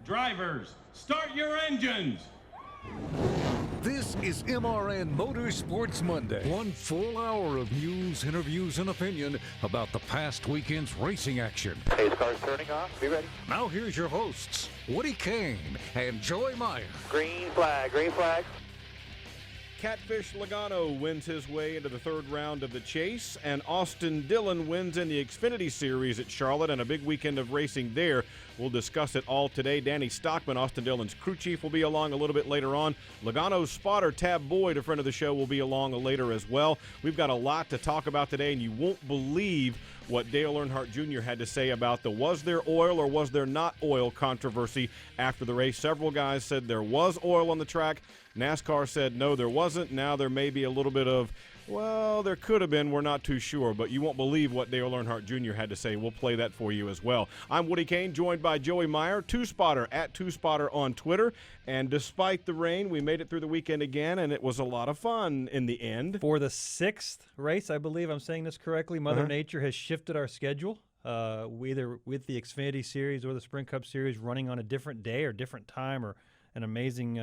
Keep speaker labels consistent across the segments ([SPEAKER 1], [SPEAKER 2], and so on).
[SPEAKER 1] Drivers, start your engines!
[SPEAKER 2] This is MRN Motorsports Monday. One full hour of news, interviews, and opinion about the past weekend's racing action.
[SPEAKER 3] Pace car's turning off. Be ready.
[SPEAKER 2] Now here's your hosts, Woody Cain and Joey Meier.
[SPEAKER 3] Green flag, green flag.
[SPEAKER 4] Catfish Logano wins his way into the third round of the chase, and Austin Dillon wins in the Xfinity Series at Charlotte, and a big weekend of racing there. We'll discuss it all today. Danny Stockman, Austin Dillon's crew chief, will be along a little bit later on. Logano's spotter, Tab Boyd, a friend of the show, will be along later as well. We've got a lot to talk about today, and you won't believe what Dale Earnhardt Jr. had to say about the was there oil or was there not oil controversy after the race. Several guys said there was oil on the track. NASCAR said no, there wasn't. Now there may be a little bit of, well, there could have been. We're not too sure. But you won't believe what Dale Earnhardt Jr. had to say. We'll play that for you as well. I'm Woody Cain, joined by Joey Meier, Two-Spotter, at Two-Spotter on Twitter. And despite the rain, we made it through the weekend again, and it was a lot of fun in the end.
[SPEAKER 5] For the sixth race, I believe I'm saying this correctly, Mother Nature has shifted our schedule. Either with the Xfinity Series or the Sprint Cup Series running on a different day or different time, or an amazing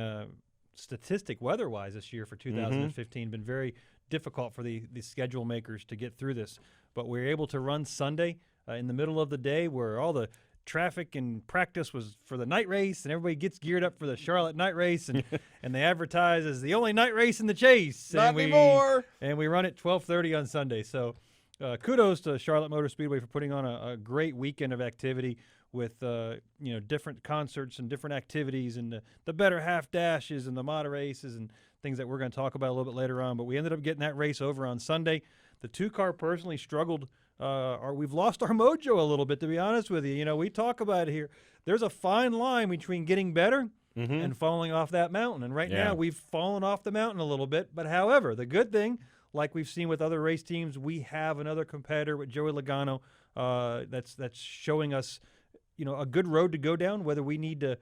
[SPEAKER 5] statistic weather-wise this year for 2015. Been very difficult for the schedule makers to get through this. But we were able to run Sunday in the middle of the day where all the traffic and practice was for the night race, and everybody gets geared up for the Charlotte night race, and and they advertise as the only night race in the chase.
[SPEAKER 4] Not anymore.
[SPEAKER 5] And we run at 12:30 on Sunday. So kudos to Charlotte Motor Speedway for putting on a great weekend of activity with different concerts and different activities, and the better half dashes and the model races and things that we're going to talk about a little bit later on. But we ended up getting that race over on Sunday. The two-car personally struggled. We've lost our mojo a little bit, to be honest with you. You know, we talk about it here. There's a fine line between getting better and falling off that mountain. And right now we've fallen off the mountain a little bit. But however, the good thing, like we've seen with other race teams, we have another competitor with Joey Logano that's showing us a good road to go down, whether we need to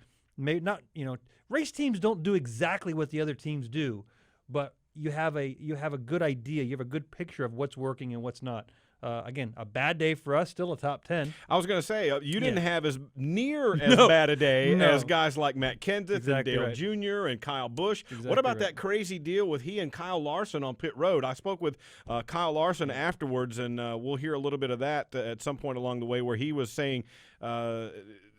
[SPEAKER 5] race teams don't do exactly what the other teams do, but you have a good idea, you have a good picture of what's working and what's not. Again, a bad day for us, still a top 10.
[SPEAKER 4] I was going to say, you didn't have as near as bad a day as guys like Matt Kenseth and Dale Jr. and Kyle Busch. What about that crazy deal with he and Kyle Larson on pit road? I spoke with Kyle Larson afterwards, and we'll hear a little bit of that at some point along the way, where he was saying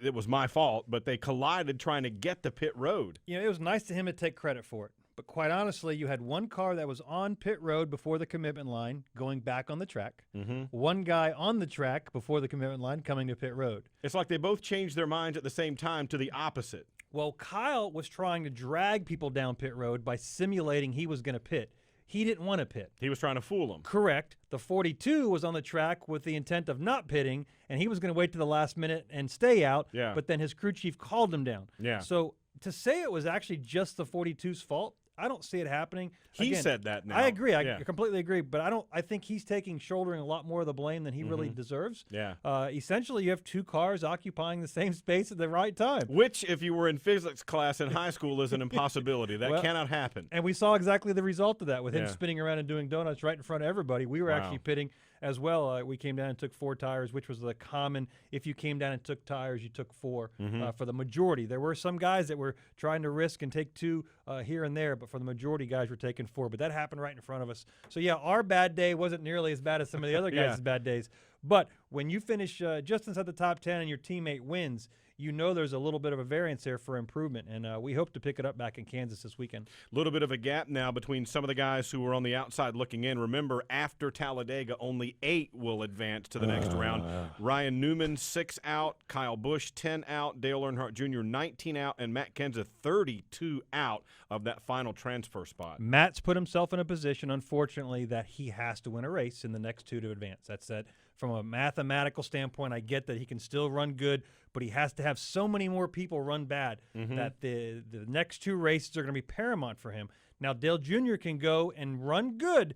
[SPEAKER 4] it was my fault, but they collided trying to get the pit road.
[SPEAKER 5] It was nice to him to take credit for it. But quite honestly, you had one car that was on pit road before the commitment line going back on the track. One guy on the track before the commitment line coming to pit road.
[SPEAKER 4] It's like they both changed their minds at the same time to the opposite.
[SPEAKER 5] Well, Kyle was trying to drag people down pit road by simulating he was going to pit. He didn't want to pit.
[SPEAKER 4] He was trying to fool them.
[SPEAKER 5] Correct. The 42 was on the track with the intent of not pitting, and he was going to wait to the last minute and stay out.
[SPEAKER 4] Yeah.
[SPEAKER 5] But then his crew chief called him down.
[SPEAKER 4] Yeah.
[SPEAKER 5] So to say it was actually just the 42's fault, I don't see it happening.
[SPEAKER 4] He said that now.
[SPEAKER 5] I agree. I completely agree. But I think he's shouldering a lot more of the blame than he really deserves.
[SPEAKER 4] Yeah.
[SPEAKER 5] Essentially, you have two cars occupying the same space at the right time.
[SPEAKER 4] Which, if you were in physics class in high school, is an impossibility. That cannot happen.
[SPEAKER 5] And we saw exactly the result of that with him spinning around and doing donuts right in front of everybody. We were actually pitting as well. We came down and took 4 tires, which was the common. If you came down and took tires, you took 4 for the majority. There were some guys that were trying to risk and take 2 here and there, but for the majority, guys were taking 4. But that happened right in front of us. So, our bad day wasn't nearly as bad as some of the other guys' bad days. But when you finish just inside the top 10 and your teammate wins, there's a little bit of a variance there for improvement, and we hope to pick it up back in Kansas this weekend.
[SPEAKER 4] A little bit of a gap now between some of the guys who were on the outside looking in. Remember, after Talladega, only 8 will advance to the next round. Ryan Newman, 6 out. Kyle Busch, 10 out. Dale Earnhardt Jr., 19 out. And Matt Kenseth, 32 out of that final transfer spot.
[SPEAKER 5] Matt's put himself in a position, unfortunately, that he has to win a race in the next 2 to advance. That's it. From a mathematical standpoint, I get that he can still run good, but he has to have so many more people run bad that the next 2 races are going to be paramount for him. Now, Dale Jr. can go and run good,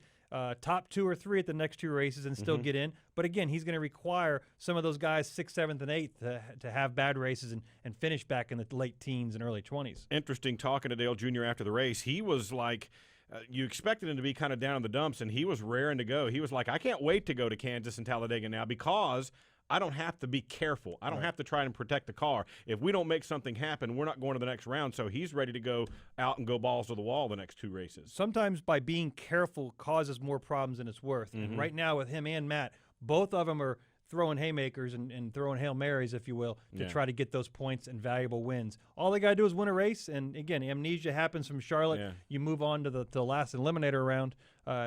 [SPEAKER 5] top 2 or 3 at the next 2 races and still get in. But, again, he's going to require some of those guys 6th, 7th, and 8th to have bad races and finish back in the late teens and early 20s.
[SPEAKER 4] Interesting talking to Dale Jr. after the race. He was like – you expected him to be kind of down in the dumps, and he was raring to go. He was like, I can't wait to go to Kansas and Talladega now because I don't have to be careful. I don't have to try and protect the car. If we don't make something happen, we're not going to the next round. So he's ready to go out and go balls to the wall the next 2 races.
[SPEAKER 5] Sometimes by being careful causes more problems than it's worth. And right now with him and Matt, both of them are throwing haymakers and throwing Hail Marys, if you will, to try to get those points and valuable wins. All they got to do is win a race, and again, amnesia happens from Charlotte. Yeah. You move on to the last eliminator round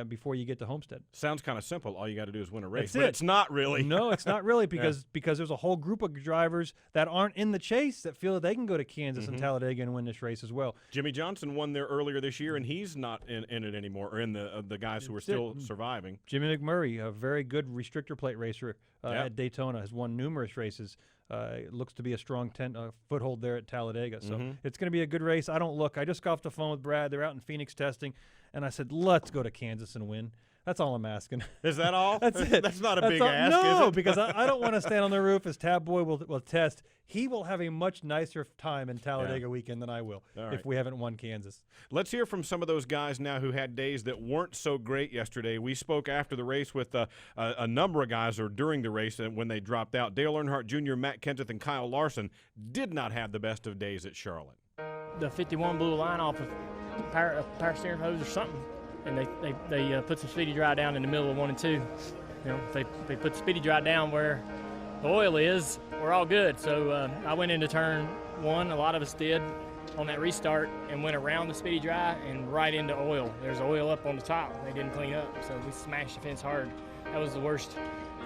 [SPEAKER 5] before you get to Homestead.
[SPEAKER 4] Sounds kind of simple. All you got to do is win a race.
[SPEAKER 5] That's it.
[SPEAKER 4] It's not really.
[SPEAKER 5] No, it's not really because there's a whole group of drivers that aren't in the chase that feel that they can go to Kansas and Talladega and win this race as well.
[SPEAKER 4] Jimmy Johnson won there earlier this year, and he's not in it anymore, or in the guys who are still surviving.
[SPEAKER 5] Jimmy McMurray, a very good restrictor plate racer at Daytona, has won numerous races. It looks to be a strong foothold there at Talladega. So it's going to be a good race. I just got off the phone with Brad. They're out in Phoenix testing, and I said, let's go to Kansas and win. That's all I'm asking.
[SPEAKER 4] Is that all?
[SPEAKER 5] That's it.
[SPEAKER 4] That's not a big ask,
[SPEAKER 5] no,
[SPEAKER 4] is it?
[SPEAKER 5] because I don't want to stand on the roof as Tab Boy will test. He will have a much nicer time in Talladega weekend than I will if we haven't won Kansas. Let's
[SPEAKER 4] hear from some of those guys now who had days that weren't so great yesterday. We spoke after the race with a number of guys, or during the race when they dropped out. Dale Earnhardt Jr., Matt Kenseth, and Kyle Larson did not have the best of days at Charlotte.
[SPEAKER 6] The 51 blew a line off of power steering hose or something, and they put some speedy dry down in the middle of 1 and 2. You know, if they put speedy dry down where the oil is, we're all good. So I went into turn 1, a lot of us did, on that restart, and went around the speedy dry and right into oil. There's oil up on the top. They didn't clean up, so we smashed the fence hard. That was the worst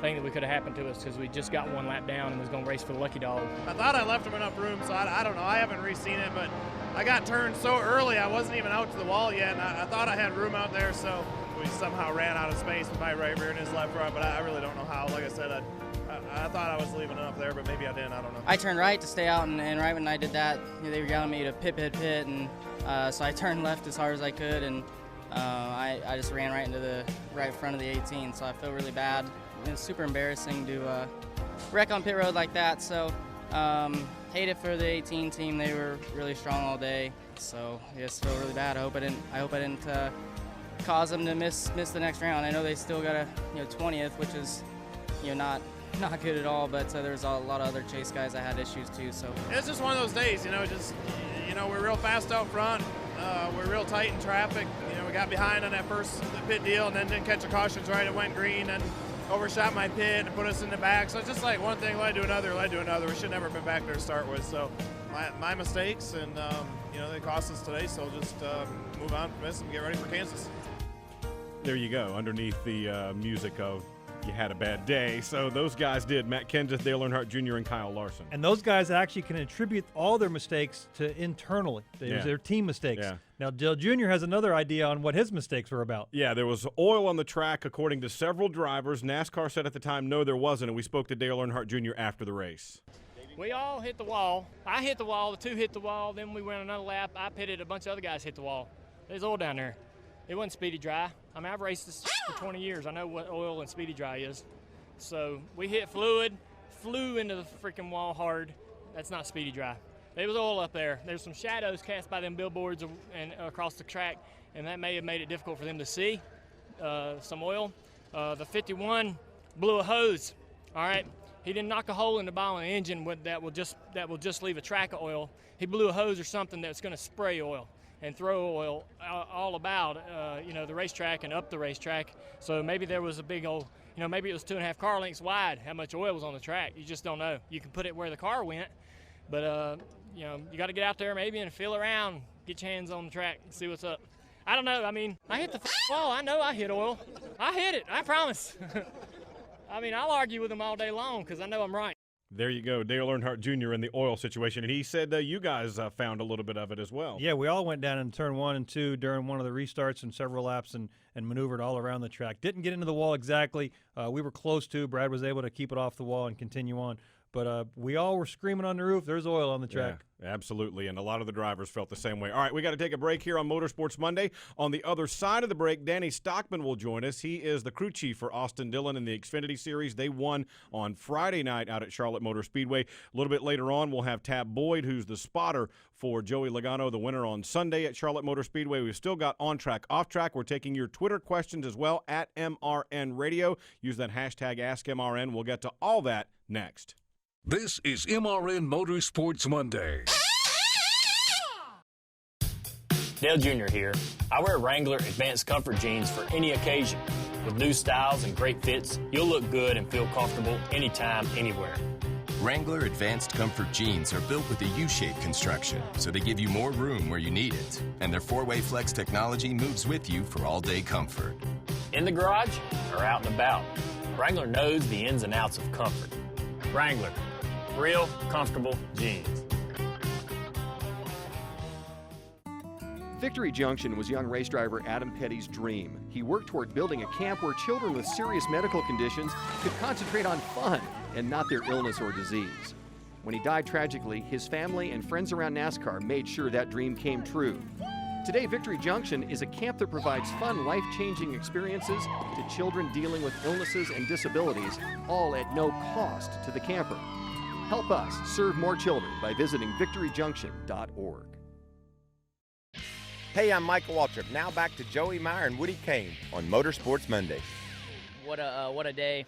[SPEAKER 6] thing that could have happened to us, because we just got 1 lap down and was going to race for the lucky dog.
[SPEAKER 7] I thought I left him enough room, so I don't know. I haven't re-seen it, but I got turned so early I wasn't even out to the wall yet, and I thought I had room out there, so we somehow ran out of space with my right rear and his left front, but I really don't know how. Like I said, I thought I was leaving enough there, but maybe I didn't. I don't know.
[SPEAKER 8] I turned right to stay out, and right when I did that, they were yelling at me to pit, and so I turned left as hard as I could, and I just ran right into the right front of the 18, so I feel really bad. It's super embarrassing to wreck on pit road like that, so hate it for the 18 team. They were really strong all day, so I just feel really bad. I hope I didn't cause them to miss the next round. I know they still got a 20th, which is not good at all, but there's a lot of other chase guys that had issues too. So
[SPEAKER 7] it's just one of those days, we're real fast out front. We're real tight in traffic. We got behind on that first pit deal, and then didn't catch the cautions right. It went green and overshot my pit and put us in the back. So it's just like one thing led to another. We should never have been back there to start with. So my mistakes, and they cost us today. So just move on from this and get ready for Kansas.
[SPEAKER 4] There you go, underneath the music of "You Had a Bad Day." So those guys did. Matt Kenseth, Dale Earnhardt Jr., and Kyle Larson.
[SPEAKER 5] And those guys actually can attribute all their mistakes to internally. Their team mistakes. Yeah. Now, Dale Jr. has another idea on what his mistakes were about.
[SPEAKER 4] Yeah, there was oil on the track, according to several drivers. NASCAR said at the time, no, there wasn't, and we spoke to Dale Earnhardt Jr. after the race.
[SPEAKER 6] We all hit the wall. I hit the wall, the 2 hit the wall, then we went another lap. I pitted, a bunch of other guys hit the wall. There's oil down there. It wasn't speedy dry. I mean, I've raced this for 20 years. I know what oil and speedy dry is. So we hit fluid, flew into the freaking wall hard. That's not speedy dry. There was oil up there. There's some shadows cast by them billboards and across the track, and that may have made it difficult for them to see some oil. The 51 blew a hose. All right, he didn't knock a hole in the bottom of the engine that will just leave a track of oil. He blew a hose or something that's going to spray oil and throw oil all about the racetrack and up the racetrack. So maybe there was a big old, maybe it was 2.5 car lengths wide, how much oil was on the track. You just don't know. You can put it where the car went, but you got to get out there maybe and feel around, get your hands on the track and see what's up. I don't know. I mean, I hit the wall. I know I hit oil. I hit it. I promise. I mean, I'll argue with them all day long because I know I'm right.
[SPEAKER 4] There you go, Dale Earnhardt Jr. in the oil situation, and he said you guys found a little bit of it as well.
[SPEAKER 5] Yeah, we all went down in turn 1 and 2 during one of the restarts and several laps and maneuvered all around the track. Didn't get into the wall exactly. We were close to. Brad was able to keep it off the wall and continue on. But we all were screaming on the roof, there's oil on the track.
[SPEAKER 4] Yeah, absolutely, and a lot of the drivers felt the same way. All right, we got to take a break here on Motorsports Monday. On the other side of the break, Danny Stockman will join us. He is the crew chief for Austin Dillon in the Xfinity Series. They won on Friday night out at Charlotte Motor Speedway. A little bit later on, we'll have Tab Boyd, who's the spotter for Joey Logano, the winner on Sunday at Charlotte Motor Speedway. We've still got on track, off track. We're taking your Twitter questions as well at MRN Radio. Use that hashtag AskMRN. We'll get to all that next.
[SPEAKER 2] This is MRN Motorsports Monday.
[SPEAKER 9] Dale Jr. here. I wear Wrangler Advanced Comfort jeans for any occasion. With new styles and great fits, you'll look good and feel comfortable anytime, anywhere.
[SPEAKER 10] Wrangler Advanced Comfort jeans are built with a U-shaped construction, so they give you more room where you need it. And their 4-way flex technology moves with you for all-day comfort.
[SPEAKER 9] In the garage or out and about, Wrangler knows the ins and outs of comfort. Wrangler, real comfortable jeans.
[SPEAKER 11] Victory Junction was young race driver Adam Petty's dream. He worked toward building a camp where children with serious medical conditions could concentrate on fun and not their illness or disease. When he died tragically, his family and friends around NASCAR made sure that dream came true. Today, Victory Junction is a camp that provides fun, life-changing experiences to children dealing with illnesses and disabilities, all at no cost to the camper. Help us serve more children by visiting victoryjunction.org.
[SPEAKER 12] Hey, I'm Michael Waltrip. Now back to Joey Meier and Woody Cain on Motorsports Monday.
[SPEAKER 13] What a day.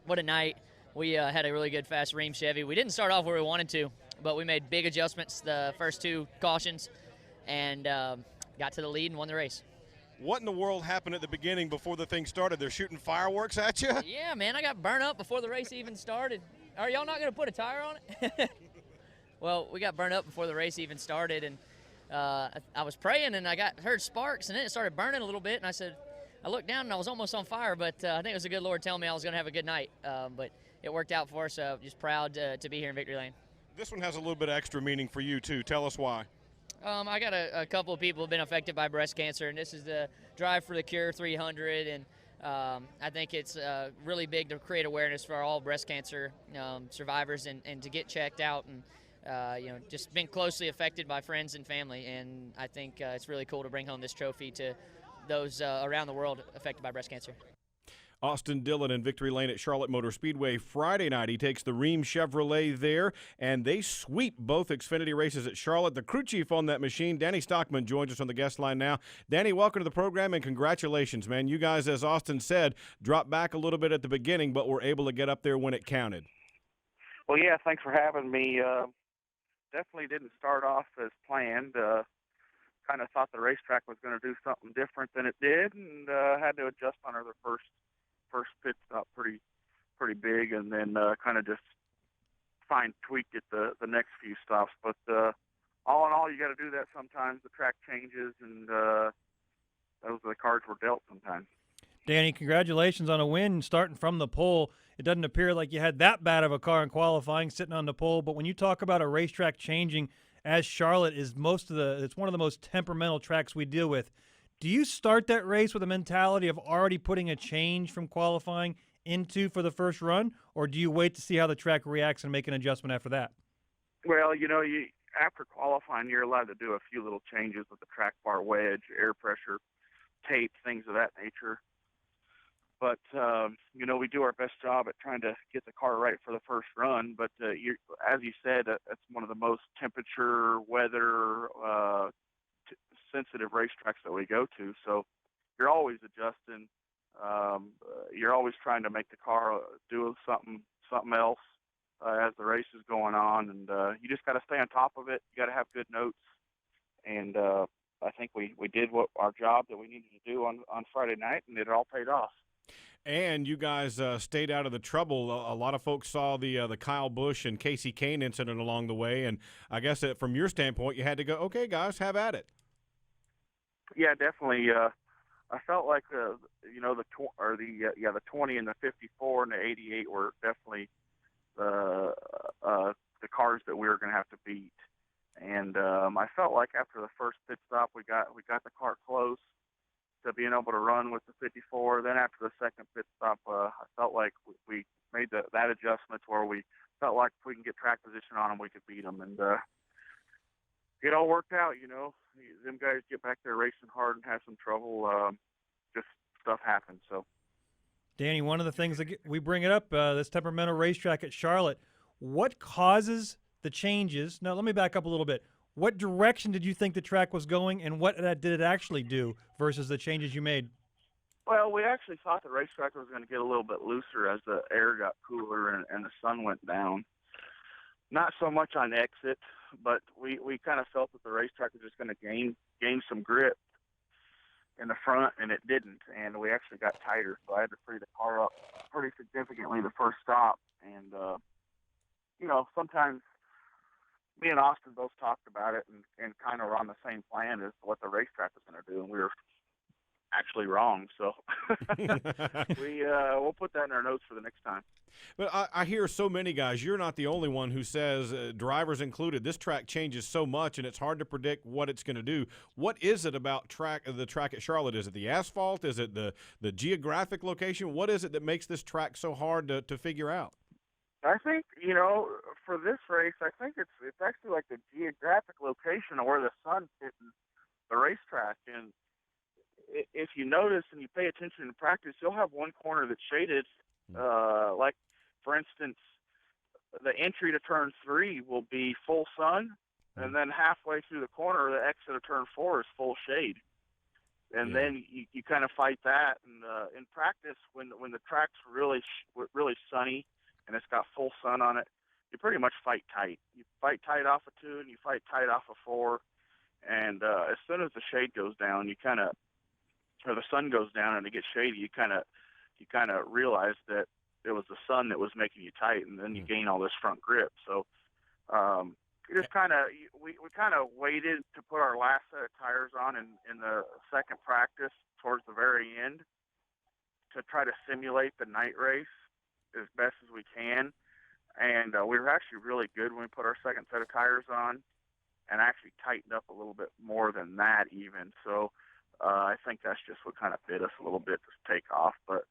[SPEAKER 13] What a night. We had a really good fast Ream Chevy. We didn't start off where we wanted to, but we made big adjustments the first two cautions and got to the lead and won the race.
[SPEAKER 4] What in the world happened at the beginning before the thing started? They're shooting fireworks at you?
[SPEAKER 13] Yeah, man, I got burnt up before the race even started. Are y'all not going to put a tire on it? Well, we got burnt up before the race even started, and I was praying, and I heard sparks, and then it started burning a little bit, and I looked down, and I was almost on fire, but I think it was the good Lord telling me I was going to have a good night. But it worked out for us, so just proud to be here in Victory Lane.
[SPEAKER 4] This one has a little bit of extra meaning for you, too. Tell us why.
[SPEAKER 13] I got a couple of people who have been affected by breast cancer, and this is the Drive for the Cure 300, and I think it's really big to create awareness for all breast cancer survivors and to get checked out and just been closely affected by friends and family, and I think it's really cool to bring home this trophy to those around the world affected by breast cancer.
[SPEAKER 4] Austin Dillon in Victory Lane at Charlotte Motor Speedway Friday night. He takes the Ream Chevrolet there, and they sweep both Xfinity races at Charlotte. The crew chief on that machine, Danny Stockman, joins us on the guest line now. Danny, welcome to the program, and congratulations, man. You guys, as Austin said, dropped back a little bit at the beginning, but were able to get up there when it counted.
[SPEAKER 3] Well, yeah, thanks for having me. Definitely didn't start off as planned. Kind of thought the racetrack was going to do something different than it did, and had to adjust on the first pit stop pretty big, and then kind of just fine tweaked it the next few stops. But all in all, you got to do that sometimes. The track changes, and those are the cards we're dealt sometimes.
[SPEAKER 5] Danny, congratulations on a win starting from the pole. It doesn't appear like you had that bad of a car in qualifying sitting on the pole, but when you talk about a racetrack changing, as Charlotte is it's one of the most temperamental tracks we deal with. Do you start that race with a mentality of already putting a change from qualifying into for the first run, or do you wait to see how the track reacts and make an adjustment after that?
[SPEAKER 3] Well, after qualifying, you're allowed to do a few little changes with the track bar wedge, air pressure, tape, things of that nature. But, we do our best job at trying to get the car right for the first run. But as you said, that's one of the most temperature, weather, sensitive racetracks that we go to. So you're always adjusting. You're always trying to make the car do something else as the race is going on. And you just got to stay on top of it. You got to have good notes. And I think we did our job that we needed to do on Friday night, and it all paid off.
[SPEAKER 4] And you guys stayed out of the trouble. A lot of folks saw the Kyle Busch and Cain incident along the way, and I guess from your standpoint, you had to go, okay, guys, have at it.
[SPEAKER 3] Yeah, definitely. I felt like the 20 and the 54 and the 88 were definitely the cars that we were going to have to beat. And I felt like after the first pit stop, we got the car close to being able to run with the 54. Then after the second pit stop, I felt like we made that adjustment where we felt like if we can get track position on them, we could beat them. And it all worked out, Them guys get back there racing hard and have some trouble. Just stuff happens. So,
[SPEAKER 5] Danny, one of the things that we bring it up, this temperamental racetrack at Charlotte, what causes the changes? Now, let me back up a little bit. What direction did you think the track was going, and what did it actually do versus the changes you made?
[SPEAKER 3] Well, we actually thought the racetrack was going to get a little bit looser as the air got cooler and the sun went down. Not so much on exit, but we kind of felt that the racetrack was just going to gain some grip in the front, and it didn't. And we actually got tighter, so I had to free the car up pretty significantly the first stop. And, sometimes me and Austin both talked about it and kind of were on the same plan as what the racetrack was going to do, and we were actually wrong. So we'll put that in our notes for the next time.
[SPEAKER 4] But I hear so many guys, you're not the only one who says, drivers included, this track changes so much and it's hard to predict what it's going to do. What is it about the track at Charlotte? Is it the asphalt? Is it the geographic location? What is it that makes this track so hard to figure out?
[SPEAKER 3] I think, for this race, I think it's actually like the geographic location of where the sun's hitting the racetrack. And if you notice and you pay attention in practice, you'll have one corner that's shaded. Like, for instance, the entry to turn 3 will be full sun, and then halfway through the corner, the exit of turn 4 is full shade. And then you kind of fight that. And in practice, when the track's really sunny and it's got full sun on it, you pretty much fight tight. You fight tight off of 2 and you fight tight off of 4. And as soon as the shade goes down, or the sun goes down and it gets shady, you kind of realize that it was the sun that was making you tight, and then you gain all this front grip. So we kind of waited to put our last set of tires on in the second practice towards the very end to try to simulate the night race as best as we can. And we were actually really good when we put our second set of tires on, and actually tightened up a little bit more than that even. So I think that's just what kind of bit us a little bit to take off. But,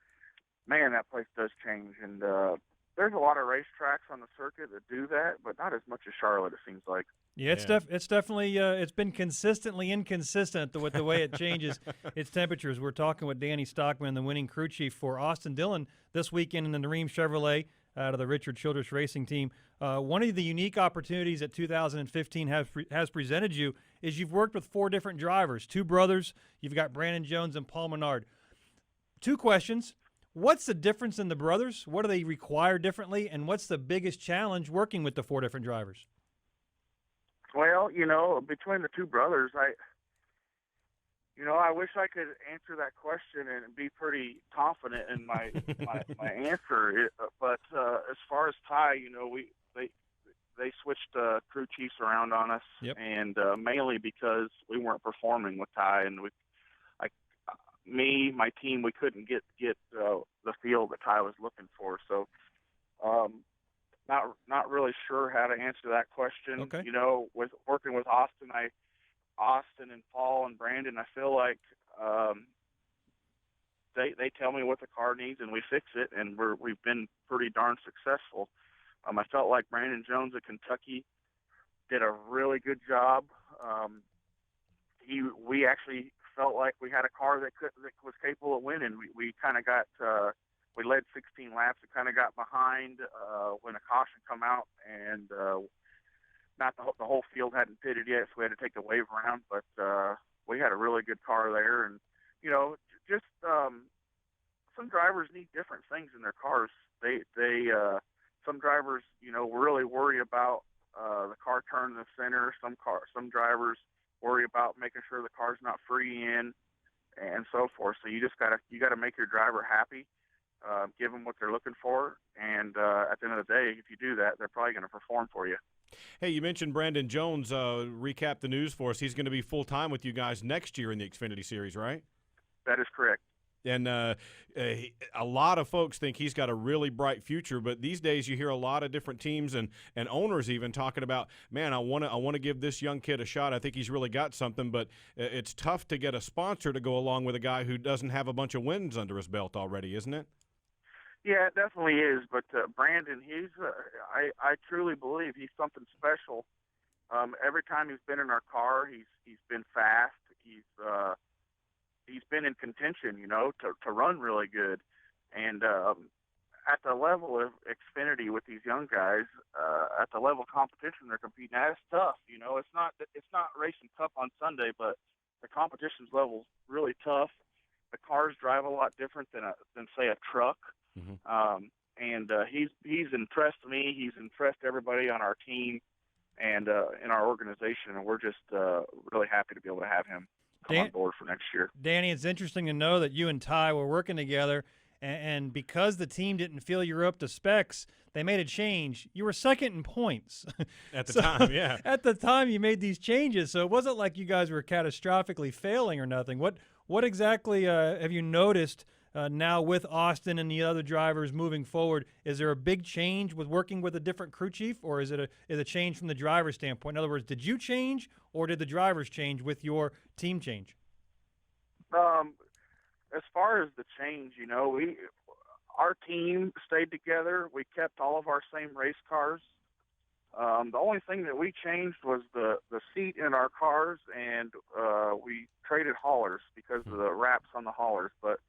[SPEAKER 3] man, that place does change. And there's a lot of racetracks on the circuit that do that, but not as much as Charlotte, it seems like.
[SPEAKER 5] Yeah, it's definitely it's been consistently inconsistent with the way it changes its temperatures. We're talking with Danny Stockman, the winning crew chief for Austin Dillon this weekend in the Nareem Chevrolet out of the Richard Childress Racing Team. One of the unique opportunities that 2015 has presented you is you've worked with 4 different drivers, 2 brothers. You've got Brandon Jones and Paul Menard. 2 questions. What's the difference in the brothers? What do they require differently? And what's the biggest challenge working with the 4 different drivers?
[SPEAKER 3] Well, between the 2 brothers, I wish I could answer that question and be pretty confident in my answer. But as far as Ty, they switched crew chiefs around on us, and mainly because we weren't performing with Ty, and my team, we couldn't get the feel that Ty was looking for. So, not really sure how to answer that question.
[SPEAKER 5] Okay.
[SPEAKER 3] With working with Austin and Paul and Brandon, I feel like they tell me what the car needs and we fix it, and we've been pretty darn successful. I felt like Brandon Jones at Kentucky did a really good job. We actually felt like we had a car that was capable of winning. We kind of got we led 16 laps. We kind of got behind when a caution come out, and not the whole field hadn't pitted yet, so we had to take the wave around. But we had a really good car there, and just some drivers need different things in their cars. Some drivers, really worry about the car turning the center. Some drivers worry about making sure the car's not free in, and so forth. So you gotta make your driver happy, give them what they're looking for, and at the end of the day, if you do that, they're probably going to perform for you.
[SPEAKER 4] Hey, you mentioned Brandon Jones. Recap the news for us. He's going to be full-time with you guys next year in the Xfinity Series, right?
[SPEAKER 3] That is correct.
[SPEAKER 4] And a lot of folks think he's got a really bright future, but these days you hear a lot of different teams and owners even talking about, man, I want to give this young kid a shot. I think he's really got something, but it's tough to get a sponsor to go along with a guy who doesn't have a bunch of wins under his belt already, isn't it?
[SPEAKER 3] Yeah, it definitely is. But Brandon, I truly believe he's something special. Every time he's been in our car, he's been fast. He's been in contention, to run really good. And at the level of Xfinity with these young guys, at the level of competition they're competing at, it's tough. It's not racing tough on Sunday, but the competition's level's really tough. the cars drive a lot different than say a truck. And he's impressed me. He's impressed everybody on our team and in our organization, and we're just really happy to be able to have him come on board for next year.
[SPEAKER 5] Danny, it's interesting to know that you and Ty were working together, and because the team didn't feel you were up to specs, they made a change. You were second in points.
[SPEAKER 4] At the time, yeah.
[SPEAKER 5] At the time you made these changes, so it wasn't like you guys were catastrophically failing or nothing. What exactly have you noticed now with Austin and the other drivers moving forward? Is there a big change with working with a different crew chief, or is it a change from the driver's standpoint? In other words, did you change, or did the drivers change with your team change?
[SPEAKER 3] As far as the change, our team stayed together. We kept all of our same race cars. The only thing that we changed was the seat in our cars, and we traded haulers because of the wraps on the haulers. But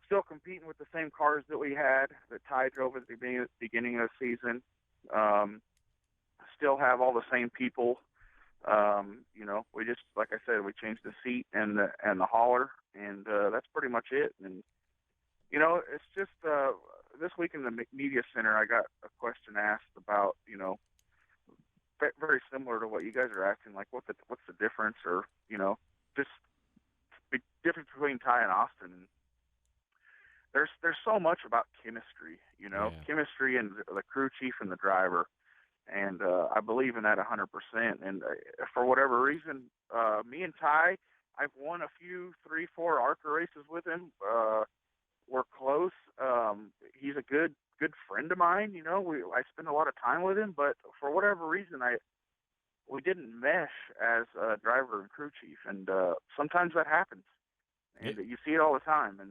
[SPEAKER 3] still competing with the same cars that we had that Ty drove at the beginning of the season. Still have all the same people. We just, like I said, we changed the seat and the hauler, and that's pretty much it. And it's just this week in the media center, I got a question asked about, very similar to what you guys are asking, like what's the difference, or just the difference between Ty and Austin. There's so much about chemistry, chemistry and the crew chief and the driver. And I believe in that 100%. And for whatever reason, me and Ty, I've won a few 3-4 ARCA races with him. We're close. He's a good friend of mine. I spend a lot of time with him, but for whatever reason, we didn't mesh as a driver and crew chief. And sometimes that happens, and you see it all the time. And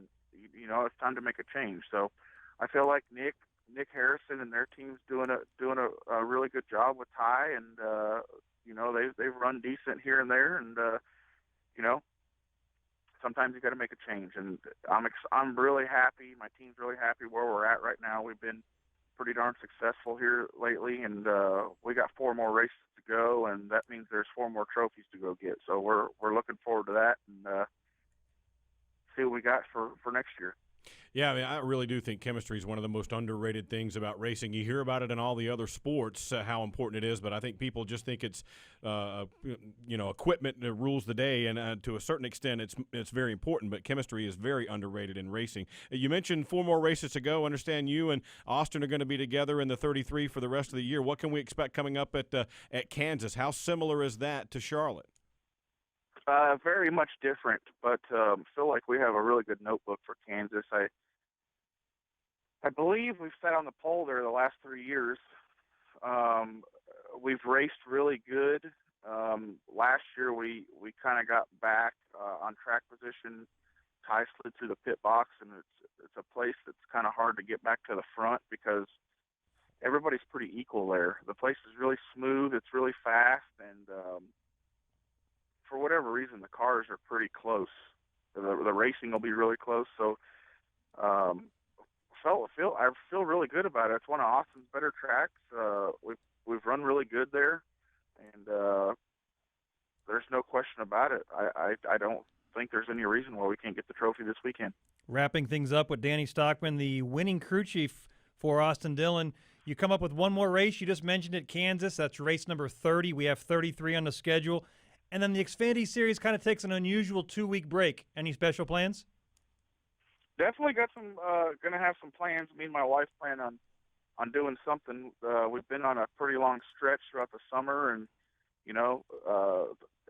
[SPEAKER 3] it's time to make a change. So I feel like Nick Harrison and their team's doing a really good job with Ty, and they've run decent here and there, and sometimes you got to make a change. And I'm really happy. My team's really happy where we're at right now. We've been pretty darn successful here lately, and we got 4 more races to go, and that means there's 4 more trophies to go get. So we're looking forward to that, and see what we got for next year.
[SPEAKER 4] Yeah, I mean, I really do think chemistry is one of the most underrated things about racing. You hear about it in all the other sports, how important it is, but I think people just think it's, equipment that rules the day, and to a certain extent, it's very important. But chemistry is very underrated in racing. You mentioned 4 more races to go. I understand you and Austin are going to be together in the 33 for the rest of the year. What can we expect coming up at Kansas? How similar is that to Charlotte?
[SPEAKER 3] Very much different, but feel like we have a really good notebook for Kansas. I believe we've sat on the pole there the last 3 years. We've raced really good. Last year we kind of got back on track position. Ty slid through the pit box, and it's a place that's kind of hard to get back to the front because everybody's pretty equal there. The place is really smooth. It's really fast, and for whatever reason, the cars are pretty close. The racing will be really close. So I feel really good about it. It's one of Austin's better tracks. We've run really good there, and there's no question about it. I don't think there's any reason why we can't get the trophy this weekend.
[SPEAKER 5] Wrapping things up with Danny Stockman, the winning crew chief for Austin Dillon. You come up with one more race. You just mentioned it, Kansas. That's race number 30. We have 33 on the schedule. And then the Xfinity Series kind of takes an unusual 2-week break. Any special plans?
[SPEAKER 3] Definitely got some. Going to have some plans. Me and my wife plan on doing something. We've been on a pretty long stretch throughout the summer, and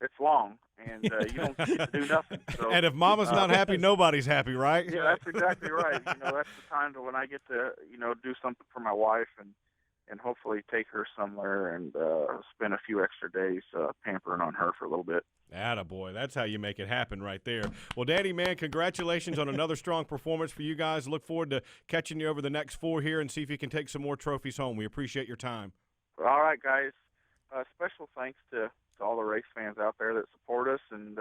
[SPEAKER 3] it's long, and you don't get to do nothing. So,
[SPEAKER 4] and if Mama's not happy, nobody's happy, right?
[SPEAKER 3] Yeah, that's exactly right. That's the time when I get to do something for my wife and hopefully take her somewhere and spend a few extra days pampering on her for a little bit.
[SPEAKER 4] Attaboy. That's how you make it happen right there. Well, Danny, man, congratulations on another strong performance for you guys. Look forward to catching you over the next 4 here and see if you can take some more trophies home. We appreciate your time.
[SPEAKER 3] All right, guys. Special thanks to all the race fans out there that support us, and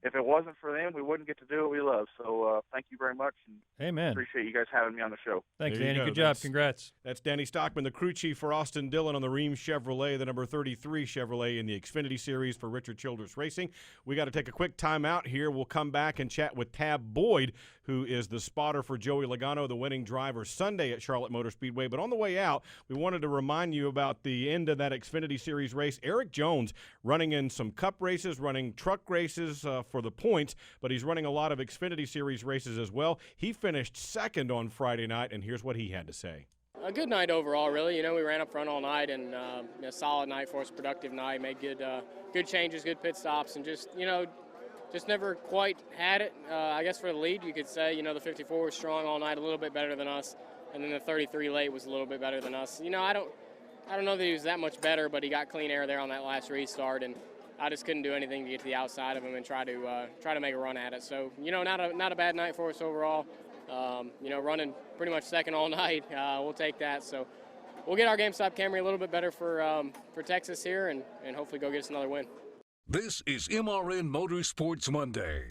[SPEAKER 3] if it wasn't for them, we wouldn't get to do what we love. So thank you very much. And
[SPEAKER 5] Amen.
[SPEAKER 3] appreciate you guys having me on the show.
[SPEAKER 5] Thanks,
[SPEAKER 4] There you
[SPEAKER 5] Danny.
[SPEAKER 4] go.
[SPEAKER 5] Good job. Congrats.
[SPEAKER 4] That's Danny Stockman, the crew chief for Austin Dillon on the Reams Chevrolet, the number 33 Chevrolet in the Xfinity Series for Richard Childress Racing. We got to take a quick time out here. We'll come back and chat with Tab Boyd, who is the spotter for Joey Logano, the winning driver Sunday at Charlotte Motor Speedway. But on the way out, we wanted to remind you about the end of that Xfinity Series race. Eric Jones running in some cup races, running truck races for the points, but he's running a lot of Xfinity Series races as well. He finished second on Friday night, and here's what he had to say.
[SPEAKER 6] A good night overall, really. You know, we ran up front all night, and a solid night for us, productive night. Made good changes, good pit stops, and just never quite had it. I guess for the lead, you could say, the 54 was strong all night, a little bit better than us, and then the 33 late was a little bit better than us. I don't know that he was that much better, but he got clean air there on that last restart, and I just couldn't do anything to get to the outside of him and try to make a run at it. So, not a bad night for us overall. Running pretty much second all night, we'll take that. So we'll get our GameStop Camry a little bit better for Texas here and hopefully go get us another win.
[SPEAKER 2] This is MRN Motorsports Monday.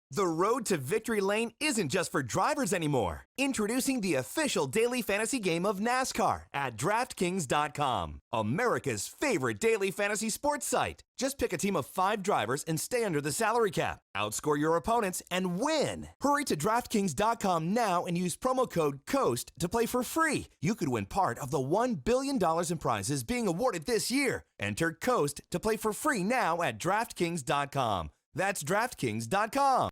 [SPEAKER 14] The road to victory lane isn't just for drivers anymore. Introducing the official daily fantasy game of NASCAR at DraftKings.com, America's favorite daily fantasy sports site. Just pick a team of 5 drivers and stay under the salary cap. Outscore your opponents and win. Hurry to DraftKings.com now and use promo code COAST to play for free. You could win part of the $1 billion in prizes being awarded this year. Enter COAST to play for free now at DraftKings.com. That's DraftKings.com.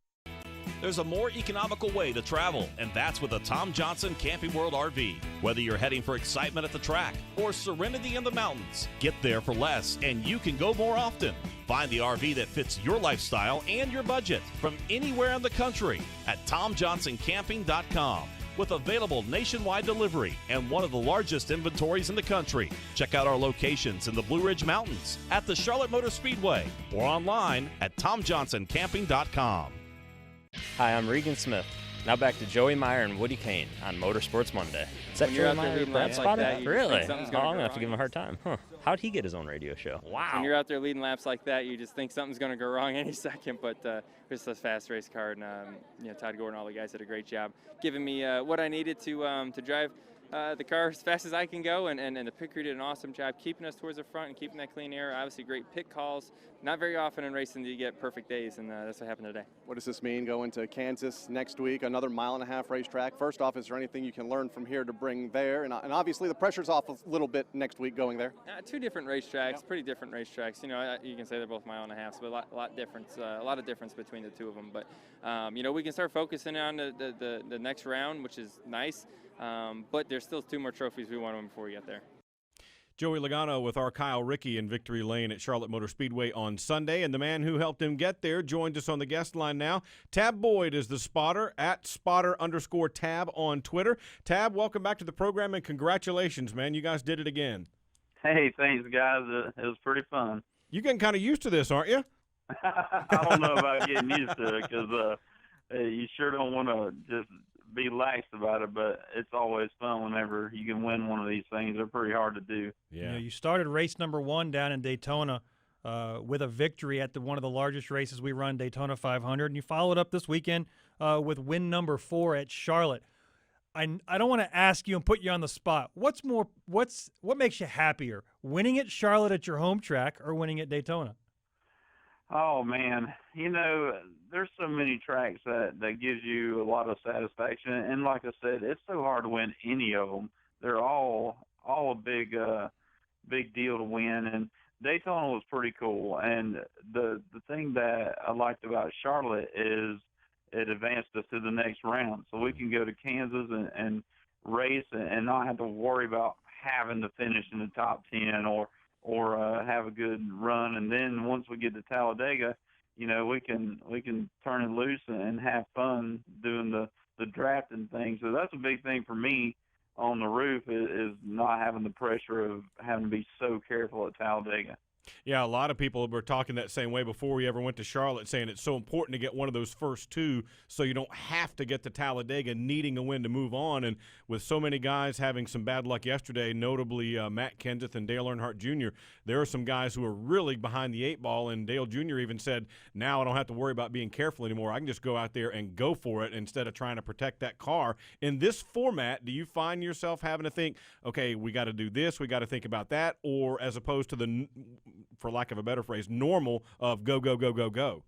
[SPEAKER 15] There's a more economical way to travel, and that's with a Tom Johnson Camping World RV. Whether you're heading for excitement at the track or serenity in the mountains, get there for less and you can go more often. Find the RV that fits your lifestyle and your budget from anywhere in the country at TomJohnsonCamping.com. With available nationwide delivery and one of the largest inventories in the country. Check out our locations in the Blue Ridge Mountains, at the Charlotte Motor Speedway, or online at TomJohnsonCamping.com.
[SPEAKER 16] Hi, I'm Regan Smith. Now back to Joey Meier and Woody Cain on Motorsports Monday. Is that Joey Meier, Brad Spotter? Really? I'm going to have to give him a hard time. Huh. How'd he get his own radio show? Wow.
[SPEAKER 17] When you're out there leading laps like that, you just think something's going to go wrong any second, but it's a fast race car, and Todd Gordon, all the guys did a great job giving me what I needed to drive the car as fast as I can go, and the pit crew did an awesome job keeping us towards the front and keeping that clean air. Obviously, great pit calls. Not very often in racing do you get perfect days, and that's what happened today.
[SPEAKER 18] What does this mean going to Kansas next week, another 1.5 mile racetrack? First off, is there anything you can learn from here to bring there? And obviously the pressure's off a little bit next week going there.
[SPEAKER 17] 2 different racetracks, pretty different racetracks. You can say they're both 1.5 miles, but a lot of difference between the 2 of them. But we can start focusing on the next round, which is nice. But there's still 2 more trophies we want to win before we get there.
[SPEAKER 4] Joey Logano with our Kyle Rickey in Victory Lane at Charlotte Motor Speedway on Sunday, and the man who helped him get there joins us on the guest line now. Tab Boyd is the spotter at spotter_tab on Twitter. Tab, welcome back to the program, and congratulations, man. You guys did it again.
[SPEAKER 19] Hey, thanks, guys. It was pretty fun.
[SPEAKER 4] You're getting kind of used to this, aren't you?
[SPEAKER 19] I don't know about getting used to it because you sure don't want to just be lax about it, but it's always fun whenever you can win one of these things. They're pretty hard to do.
[SPEAKER 4] Yeah.
[SPEAKER 5] You started race number 1 down in Daytona with a victory at one of the largest races we run, Daytona 500, and you followed up this weekend with win number 4 at Charlotte. I don't want to ask you and put you on the spot. What makes you happier, winning at Charlotte at your home track or winning at Daytona?
[SPEAKER 19] Oh, man. There's so many tracks that gives you a lot of satisfaction. And like I said, it's so hard to win any of them. They're all a big deal to win. And Daytona was pretty cool. And the thing that I liked about Charlotte is it advanced us to the next round. So we can go to Kansas and race and not have to worry about having to finish in the top 10 or have a good run. And then once we get to Talladega, we can turn it loose and have fun doing the drafting thing. So that's a big thing for me on the roof is not having the pressure of having to be so careful at Talladega.
[SPEAKER 4] Yeah, a lot of people were talking that same way before we ever went to Charlotte, saying it's so important to get one of those first two so you don't have to get to Talladega needing a win to move on. And with so many guys having some bad luck yesterday, notably Matt Kenseth and Dale Earnhardt Jr., there are some guys who are really behind the eight ball, and Dale Jr. even said, now I don't have to worry about being careful anymore. I can just go out there and go for it instead of trying to protect that car. In this format, do you find yourself having to think, okay, we got to do this, we got to think about that, or as opposed to the, for lack of a better phrase, normal of go, go, go, go, go?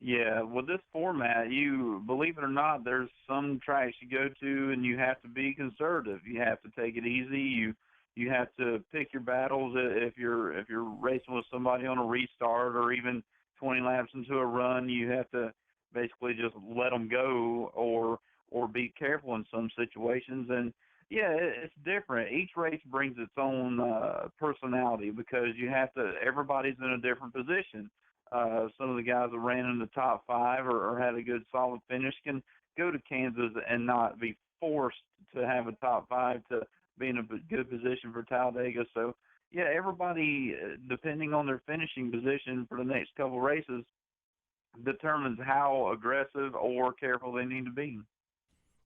[SPEAKER 19] Yeah, with this format, you believe it or not, there's some tracks you go to and you have to be conservative. You have to take it easy. You have to pick your battles. If you're racing with somebody on a restart or even 20 laps into a run, you have to basically just let them go or be careful in some situations. And yeah, it's different. Each race brings its own personality because everybody's in a different position. Some of the guys that ran in the top five or had a good solid finish can go to Kansas and not be forced to have a top five to be in a good position for Talladega. So, yeah, everybody, depending on their finishing position for the next couple races, determines how aggressive or careful they need to be.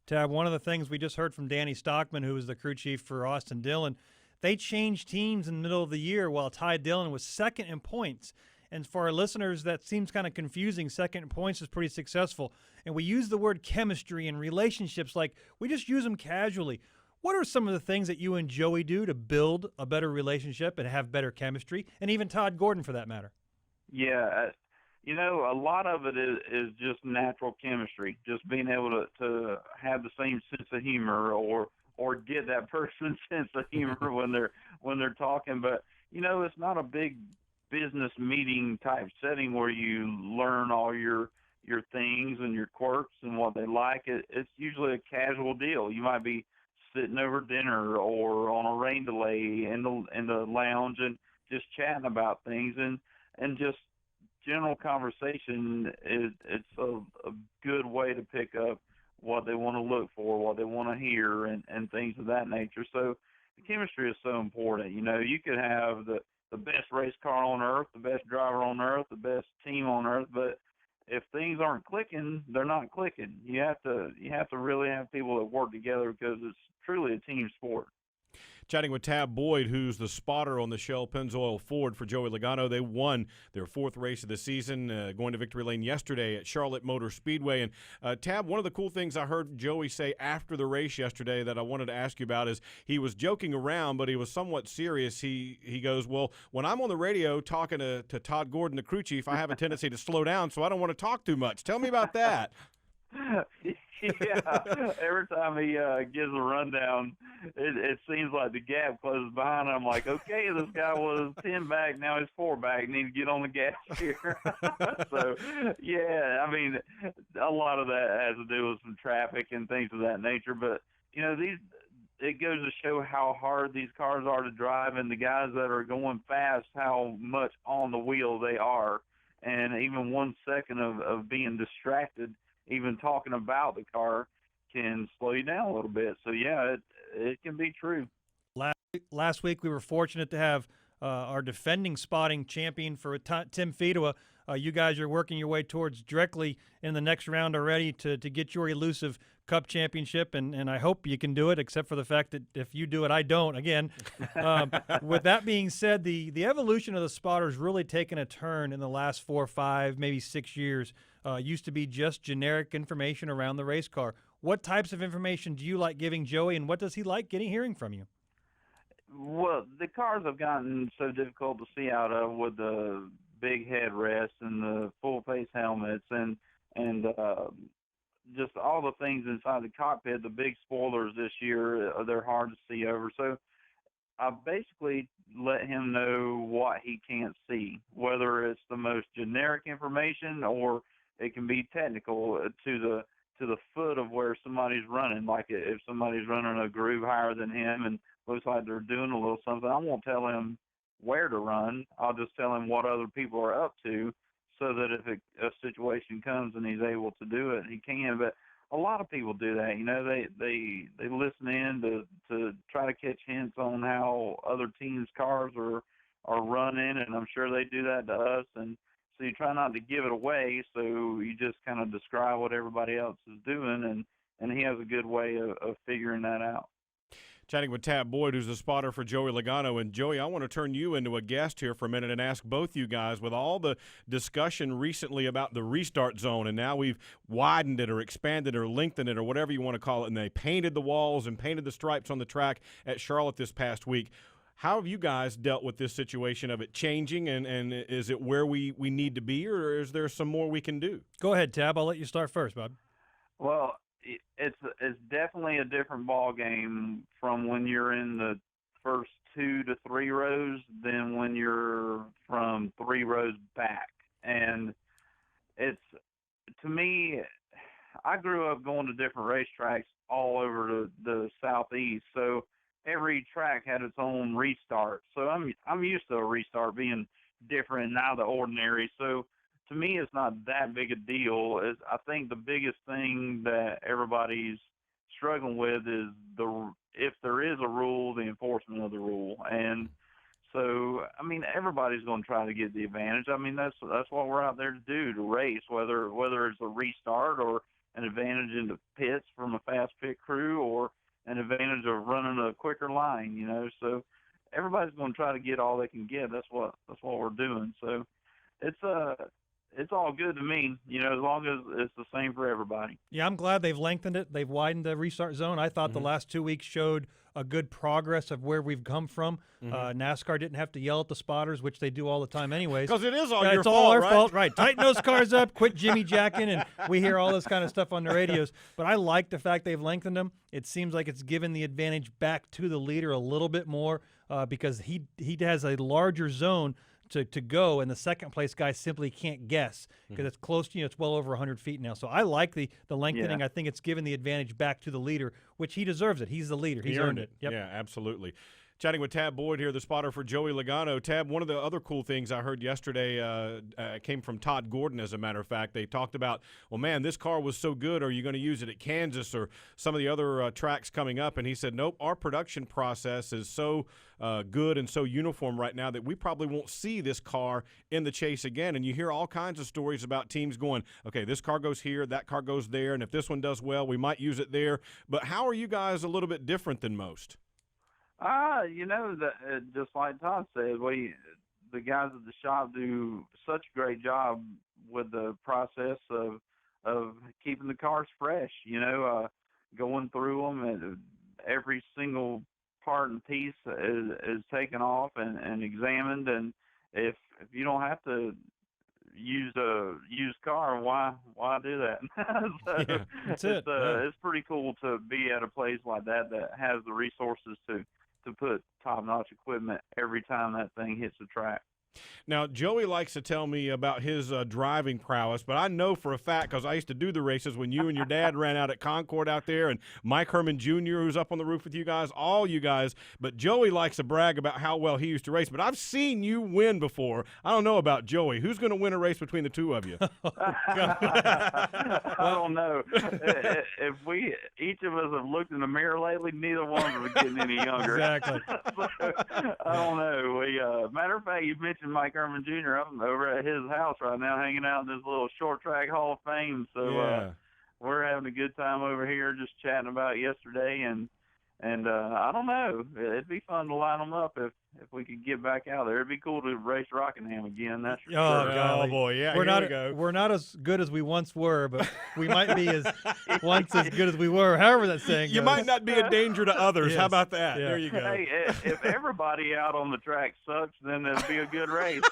[SPEAKER 5] Tab, one of the things we just heard from Danny Stockman, who was the crew chief for Austin Dillon, they changed teams in the middle of the year while Ty Dillon was second in points. And for our listeners, that seems kind of confusing. Second in points is pretty successful. And we use the word chemistry and relationships like we just use them casually. What are some of the things that you and Joey do to build a better relationship and have better chemistry? And even Todd Gordon, for that matter.
[SPEAKER 19] Yeah, a lot of it is just natural chemistry, just being able to have the same sense of humor or get that person's sense of humor when they're talking. But, it's not a big business meeting type setting where you learn all your things and your quirks and what they like. It's usually a casual deal. You might be sitting over dinner or on a rain delay in the lounge and just chatting about things and just general conversation. It's a good way to pick up what they want to look for, what they want to hear, and things of that nature. So the chemistry is so important. You could have the best race car on earth, the best driver on earth, the best team on earth, but if things aren't clicking, they're not clicking. You have to really have people that work together because it's truly a team sport.
[SPEAKER 4] Chatting with Tab Boyd, who's the spotter on the Shell Pennzoil Ford for Joey Logano. They won their fourth race of the season, going to victory lane yesterday at Charlotte Motor Speedway. And Tab, one of the cool things I heard Joey say after the race yesterday that I wanted to ask you about is he was joking around, but he was somewhat serious. He goes, well, when I'm on the radio talking to Todd Gordon, the crew chief, I have a tendency to slow down, so I don't want to talk too much. Tell me about that.
[SPEAKER 19] Yeah, every time he gives a rundown, it seems like the gap closes behind him. I'm like, okay, this guy was 10 back, now he's 4 back. Need to get on the gas here. So, yeah, I mean, a lot of that has to do with some traffic and things of that nature. But, it goes to show how hard these cars are to drive, and the guys that are going fast, how much on the wheel they are. And even 1 second of being distracted, even talking about the car, can slow you down a little bit. So, yeah, it can be true.
[SPEAKER 5] Last week we were fortunate to have our defending spotting champion for Tim Fedewa. You guys are working your way towards directly in the next round already to get your elusive Cup championship, and I hope you can do it, except for the fact that if you do it, I don't, again. With that being said, the evolution of the spotter's really taken a turn in the last 4, 5, maybe 6 years. Used to be just generic information around the race car. What types of information do you like giving Joey, and what does he like hearing from you?
[SPEAKER 19] Well, the cars have gotten so difficult to see out of with the big headrests and the full face helmets and just all the things inside the cockpit. The big spoilers this year, they're hard to see over. So I basically let him know what he can't see, whether it's the most generic information or it can be technical to the foot of where somebody's running. Like if somebody's running a groove higher than him and looks like they're doing a little something, I won't tell him where to run. I'll just tell him what other people are up to, so that if a situation comes and he's able to do it, he can. But a lot of people do that. They listen in to try to catch hints on how other teams' cars are are running, and I'm sure they do that to us. And so you try not to give it away, so you just kind of describe what everybody else is doing, and he has a good way of figuring that out.
[SPEAKER 4] Chatting with Tab Boyd, who's a spotter for Joey Logano. And, Joey, I want to turn you into a guest here for a minute and ask both you guys, with all the discussion recently about the restart zone, and now we've widened it or expanded or lengthened it or whatever you want to call it, and they painted the walls and painted the stripes on the track at Charlotte this past week. How have you guys dealt with this situation of it changing, and is it where we need to be, or is there some more we can do?
[SPEAKER 5] Go ahead, Tab. I'll let you start first, Bob.
[SPEAKER 19] Well, it's definitely a different ball game from when you're in the first 2 to 3 rows than when you're from 3 rows back. And it's, to me, I grew up going to different racetracks all over the southeast, so every track had its own restart. So I'm used to a restart being different and out of the ordinary. So to me, it's not that big a deal. I think the biggest thing that everybody's struggling with is if there is a rule, the enforcement of the rule. And so, I mean, everybody's going to try to get the advantage. I mean, that's what we're out there to do, to race, whether it's a restart or an advantage in the pits from a fast pit crew or an advantage of running a quicker line, you know. So everybody's going to try to get all they can get. That's what we're doing. So it's all good to me, you know, as long as it's the same for everybody.
[SPEAKER 5] Yeah, I'm glad they've lengthened it. They've widened the restart zone. I thought the last 2 weeks showed a good progress of where we've come from. NASCAR didn't have to yell at the spotters, which they do all the time anyways.
[SPEAKER 4] Because it is all your
[SPEAKER 5] it's
[SPEAKER 4] fault,
[SPEAKER 5] all our
[SPEAKER 4] right?
[SPEAKER 5] fault, right? Tighten those cars up, quit Jimmy jacking, and we hear all this kind of stuff on the radios. But I like the fact they've lengthened them. It seems like it's given the advantage back to the leader a little bit more because he has a larger zone to go, and the second place guy simply can't guess because it's close to, it's well over 100 feet now. So I like the lengthening.
[SPEAKER 19] Yeah.
[SPEAKER 5] I think it's given the advantage back to the leader, which he deserves it. He's the leader. He's earned it. Yep.
[SPEAKER 4] Yeah, absolutely. Chatting with Tab Boyd here, the spotter for Joey Logano. Tab, one of the other cool things I heard yesterday came from Todd Gordon, as a matter of fact. They talked about, well, man, this car was so good. Are you going to use it at Kansas or some of the other tracks coming up? And he said, nope, our production process is so good and so uniform right now that we probably won't see this car in the chase again. And you hear all kinds of stories about teams going, okay, this car goes here, that car goes there, and if this one does well, we might use it there. But how are you guys a little bit different than most?
[SPEAKER 19] You know, just like Todd said, the guys at the shop do such a great job with the process of keeping the cars fresh, you know, going through them, and every single part and piece is taken off and examined, and if you don't have to use a used car, why do that? So
[SPEAKER 5] Yeah, that's it.
[SPEAKER 19] It's pretty cool to be at a place like that has the resources to put top-notch equipment every time that thing hits the track.
[SPEAKER 4] Now, Joey likes to tell me about his driving prowess, but I know for a fact, because I used to do the races when you and your dad ran out at Concord out there, and Mike Herman Jr., who's up on the roof with you guys, all you guys. But Joey likes to brag about how well he used to race. But I've seen you win before. I don't know about Joey. Who's going to win a race between the two of you?
[SPEAKER 19] I don't know. If each of us have looked in the mirror lately, neither one of us are getting any younger.
[SPEAKER 5] Exactly.
[SPEAKER 19] So, I don't know. Matter of fact, you mentioned Mike Herman Jr. I'm over at his house right now, hanging out in this little short track Hall of Fame. So we're having a good time over here, just chatting about yesterday, and I don't know. It'd be fun to line them up if we could get back out there. It'd be cool to race Rockingham again. That's for sure.
[SPEAKER 4] Oh boy, yeah.
[SPEAKER 5] We're not as good as we once were, but we might be once as good as we were. However that saying
[SPEAKER 4] You
[SPEAKER 5] goes.
[SPEAKER 4] might not be a danger to others.
[SPEAKER 5] Yes.
[SPEAKER 4] How about that?
[SPEAKER 5] Yeah.
[SPEAKER 4] There you go.
[SPEAKER 19] Hey, if everybody out on the track sucks, then it'd be a good race.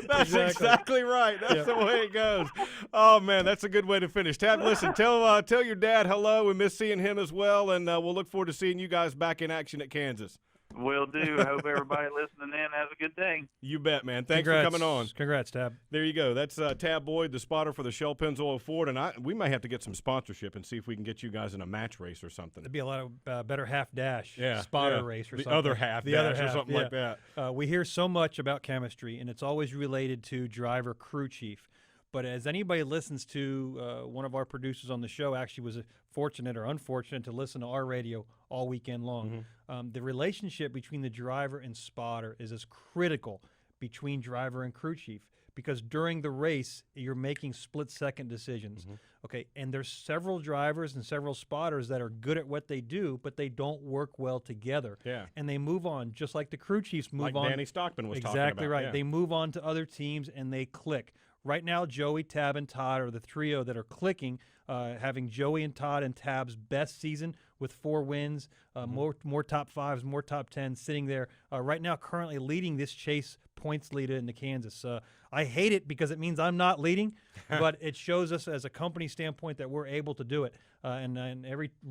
[SPEAKER 4] That's exactly right. That's the way it goes. Oh, man, that's a good way to finish. Tab, listen, tell your dad hello. We miss seeing him as well, and we'll look forward to seeing you guys back in action at Kansas.
[SPEAKER 19] Will do. I hope everybody listening in has a good day.
[SPEAKER 4] You bet, man. Thanks
[SPEAKER 5] Congrats.
[SPEAKER 4] for coming on.
[SPEAKER 5] Congrats, Tab.
[SPEAKER 4] There you go. That's Tab Boyd, the spotter for the Shell Pennzoil Ford, and we might have to get some sponsorship and see if we can get you guys in a match race or something.
[SPEAKER 5] It'd be a lot of better half dash
[SPEAKER 4] Yeah,
[SPEAKER 5] spotter
[SPEAKER 4] yeah.
[SPEAKER 5] race or
[SPEAKER 4] The
[SPEAKER 5] something.
[SPEAKER 4] other half dash or something like that.
[SPEAKER 5] We hear so much about chemistry, and it's always related to driver crew chief. But as anybody listens to, one of our producers on the show actually was fortunate or unfortunate to listen to our radio all weekend long. The relationship between the driver and spotter is as critical between driver and crew chief, because during the race, you're making split-second decisions. Okay, and there's several drivers and several spotters that are good at what they do, but they don't work well together.
[SPEAKER 4] Yeah.
[SPEAKER 5] And they move on, just like the crew chiefs move on.
[SPEAKER 4] Like Danny Stockman was talking about.
[SPEAKER 5] Exactly right.
[SPEAKER 4] Yeah.
[SPEAKER 5] They move on to other teams, and they click. Right now, Joey, Tab, and Todd are the trio that are clicking, having Joey and Todd and Tab's best season with 4 wins, more top 5s, more top 10s, sitting there right now currently leading this chase points lead into Kansas. I hate it because it means I'm not leading, but it shows us as a company standpoint that we're able to do it. And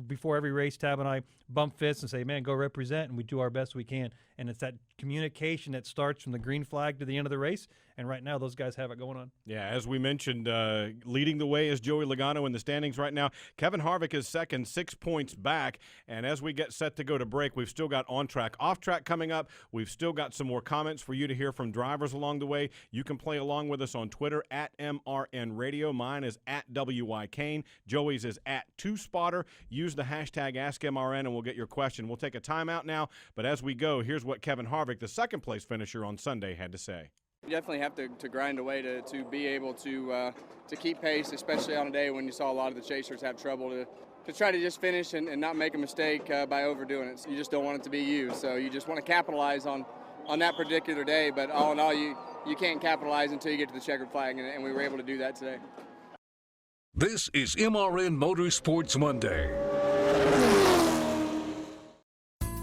[SPEAKER 5] before every race, Tab and I bump fists and say, man, go represent, and we do our best we can. And it's that communication that starts from the green flag to the end of the race, and right now those guys have it going on.
[SPEAKER 4] Yeah, as we mentioned, leading the way is Joey Logano in the standings right now. Kevin Harvick is second, 6 points back, and as we get set to go to break, we've still got on-track, off-track coming up. We've still got some more comments for you to hear from drivers along the way. You can play along with us on Twitter at MRN Radio. Mine is at WY Cain. Joey's is at 2Spotter. Use the hashtag AskMRN, and we'll get your question. We'll take a timeout now, but as we go, here's what Kevin Harvick, the second-place finisher on Sunday, had to say.
[SPEAKER 20] You definitely have to grind away to be able to keep pace, especially on a day when you saw a lot of the chasers have trouble to try to just finish and not make a mistake by overdoing it. So you just don't want it to be you. So you just want to capitalize on that particular day. But all in all, you can't capitalize until you get to the checkered flag, and we were able to do that today.
[SPEAKER 2] This is MRN Motorsports Monday.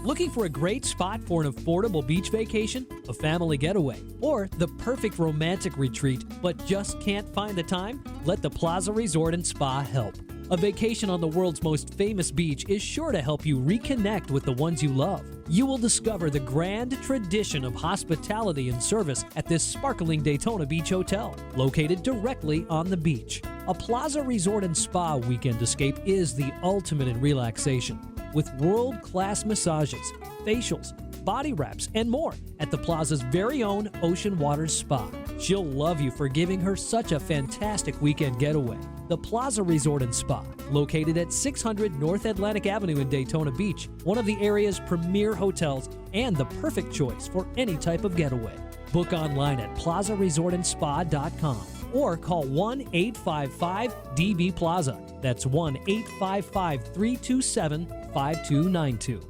[SPEAKER 21] Looking for a great spot for an affordable beach vacation, a family getaway, or the perfect romantic retreat, but just can't find the time? Let the Plaza Resort and Spa help. A vacation on the world's most famous beach is sure to help you reconnect with the ones you love. You will discover the grand tradition of hospitality and service at this sparkling Daytona Beach Hotel, located directly on the beach. A Plaza Resort and Spa weekend escape is the ultimate in relaxation, with world-class massages, facials, body wraps, and more at the Plaza's very own Ocean Waters Spa. She'll love you for giving her such a fantastic weekend getaway. The Plaza Resort and Spa, located at 600 North Atlantic Avenue in Daytona Beach, one of the area's premier hotels and the perfect choice for any type of getaway. Book online at plazaresortandspa.com or call 1-855-DB-PLAZA. That's 1-855-327-5292.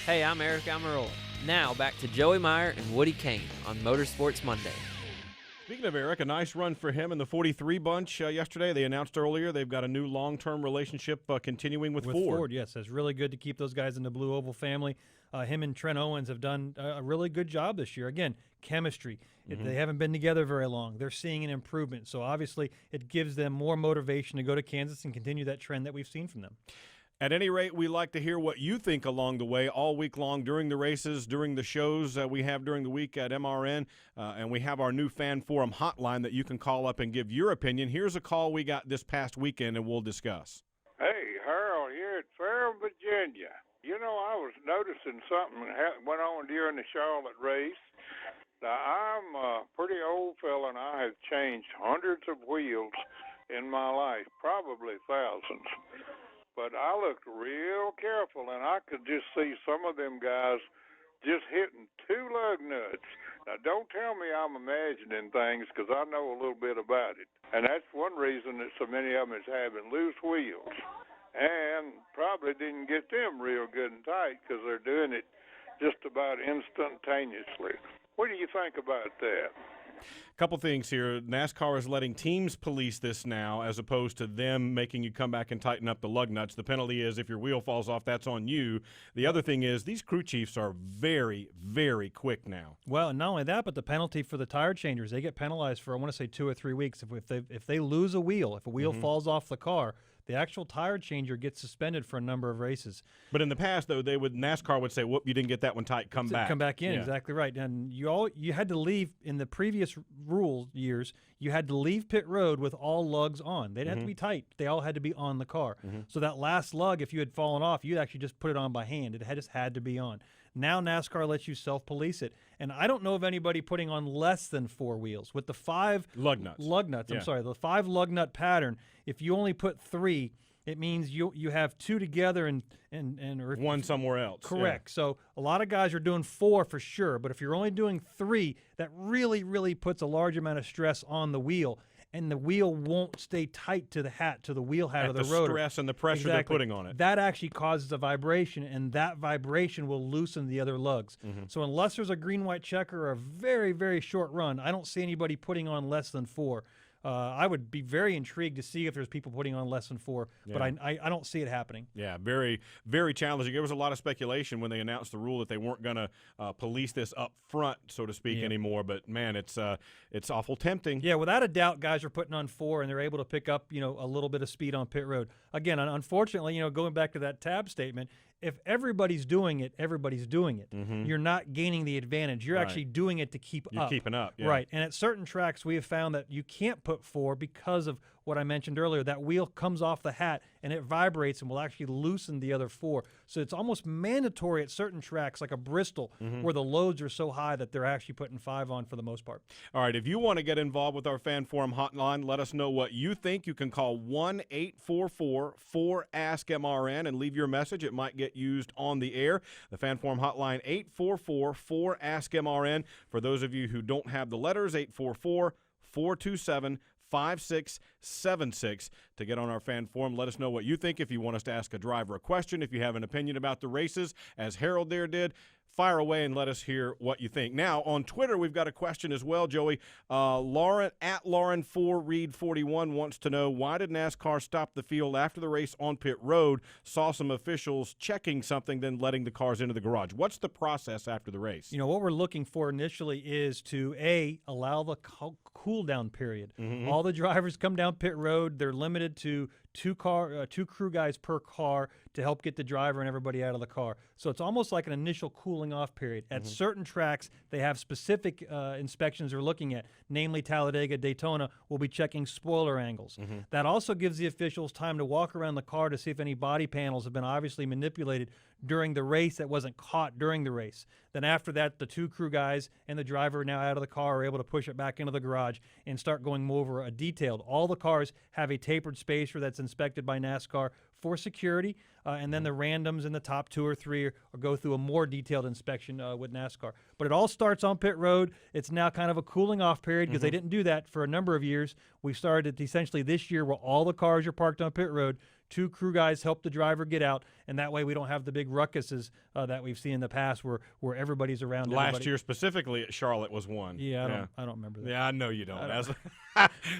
[SPEAKER 22] Hey, I'm Eric Amarola. Now back to Joey Meier and Woody Cain on Motorsports Monday.
[SPEAKER 4] Speaking of Eric, a nice run for him in the 43 bunch yesterday. They announced earlier they've got a new long-term relationship continuing with Ford.
[SPEAKER 5] Yes, it's really good to keep those guys in the Blue Oval family. Him and Trent Owens have done a really good job this year. Again, chemistry. They haven't been together very long. They're seeing an improvement. So obviously it gives them more motivation to go to Kansas and continue that trend that we've seen from them.
[SPEAKER 4] At any rate, we like to hear what you think along the way all week long during the races, during the shows we have during the week at MRN, and we have our new fan forum hotline that you can call up and give your opinion. Here's a call we got this past weekend, and we'll discuss.
[SPEAKER 23] Hey, Harold here at Fairham, Virginia. You know, I was noticing something that went on during the Charlotte race. Now, I'm a pretty old fella, and I have changed hundreds of wheels in my life, probably thousands. But I looked real careful, and I could just see some of them guys just hitting 2 lug nuts. Now, don't tell me I'm imagining things, because I know a little bit about it. And that's one reason that so many of them is having loose wheels. And probably didn't get them real good and tight, because they're doing it just about instantaneously. What do you think about that?
[SPEAKER 4] Couple things here. NASCAR is letting teams police this now as opposed to them making you come back and tighten up the lug nuts. The penalty is if your wheel falls off, that's on you. The other thing is these crew chiefs are very, very quick now.
[SPEAKER 5] Well, not only that, but the penalty for the tire changers, they get penalized for, I want to say, 2 or 3 weeks. If they lose a wheel, if a wheel falls off the car, the actual tire changer gets suspended for a number of races.
[SPEAKER 4] But in the past, though, NASCAR would say, whoop, you didn't get that one tight, come back.
[SPEAKER 5] Come back in, exactly right. And you had to leave, in the previous rule years, you had to leave pit road with all lugs on. They didn't have to be tight. They all had to be on the car. So that last lug, if you had fallen off, you'd actually just put it on by hand. It just had to be on. Now NASCAR lets you self-police it. And I don't know of anybody putting on less than 4 wheels. With the 5
[SPEAKER 4] lug nuts,
[SPEAKER 5] the 5 lug nut pattern, if you only put 3, it means you have 2 together and or
[SPEAKER 4] one somewhere else.
[SPEAKER 5] Correct. So a lot of guys are doing 4 for sure, but if you're only doing 3, that really, really puts a large amount of stress on the wheel. And the wheel won't stay tight to the wheel hat of the rotor.
[SPEAKER 4] The stress and the pressure they're putting on it.
[SPEAKER 5] That actually causes a vibration, and that vibration will loosen the other lugs. So unless there's a green-white checker or a very, very short run, I don't see anybody putting on less than 4. I would be very intrigued to see if there's people putting on less than 4, but I don't see it happening.
[SPEAKER 4] Yeah, very, very challenging. There was a lot of speculation when they announced the rule that they weren't going to police this up front, so to speak, anymore. But, man, it's awful tempting.
[SPEAKER 5] Yeah, without a doubt, guys are putting on 4, and they're able to pick up, a little bit of speed on pit road. Again, unfortunately, going back to that tab statement, if everybody's doing it, everybody's doing it. You're not gaining the advantage. You're actually doing it to keep up.
[SPEAKER 4] You're keeping up. Yeah.
[SPEAKER 5] Right. And at certain tracks, we have found that you can't put 4 because of what I mentioned earlier. That wheel comes off the hat and it vibrates and will actually loosen the other 4. So it's almost mandatory at certain tracks, like a Bristol, where the loads are so high that they're actually putting 5 on for the most part.
[SPEAKER 4] All right. If you want to get involved with our Fan Forum hotline, let us know what you think. You can call 1-844-4ASK-MRN and leave your message. It might get used on the air. The Fan Forum hotline, 844-4ASK-MRN. For those of you who don't have the letters, 844-427-5676 to get on our Fan Forum. Let us know what you think. If you want us to ask a driver a question, if you have an opinion about the races, as Harold there did, fire away and let us hear what you think. Now, on Twitter, we've got a question as well, Joey. Lauren, at Lauren4Reed41 wants to know, why did NASCAR stop the field after the race on pit road? Saw some officials checking something, then letting the cars into the garage. What's the process after the race?
[SPEAKER 5] What we're looking for initially is to, allow the cool-down period. All the drivers come down pit road. They're limited to 2 crew guys per car to help get the driver and everybody out of the car. So it's almost like an initial cooling off period. At certain tracks, they have specific inspections they're looking at, namely Talladega, Daytona, will be checking spoiler angles. That also gives the officials time to walk around the car to see if any body panels have been obviously manipulated during the race that wasn't caught during the race. Then after that, the 2 crew guys and the driver now out of the car are able to push it back into the garage and start going over a detailed. All the cars have a tapered spacer that's inspected by NASCAR for security, and then the randoms in the top 2 or 3 go through a more detailed inspection with NASCAR. But it all starts on pit road. It's now kind of a cooling off period because they didn't do that for a number of years. We started essentially this year where all the cars are parked on pit road. 2 crew guys help the driver get out, and that way we don't have the big ruckuses that we've seen in the past where everybody's around.
[SPEAKER 4] Last year specifically at Charlotte was one.
[SPEAKER 5] Yeah, I don't remember that.
[SPEAKER 4] Yeah, I know you don't.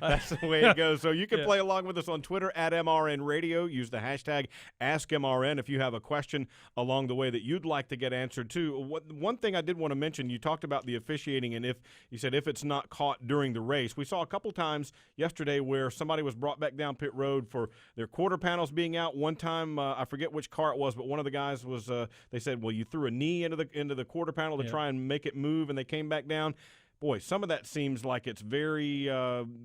[SPEAKER 4] That's the way it goes. So you can play along with us on Twitter at MRN Radio. Use the hashtag AskMRN if you have a question along the way that you'd like to get answered too. One thing I did want to mention, you talked about the officiating, and if it's not caught during the race. We saw a couple times yesterday where somebody was brought back down pit road for their quarter panels being out. One time, I forget which car it was, but one of the guys was, they said, well, you threw a knee into the quarter panel to try and make it move, and they came back down. Boy, some of that seems like it's very,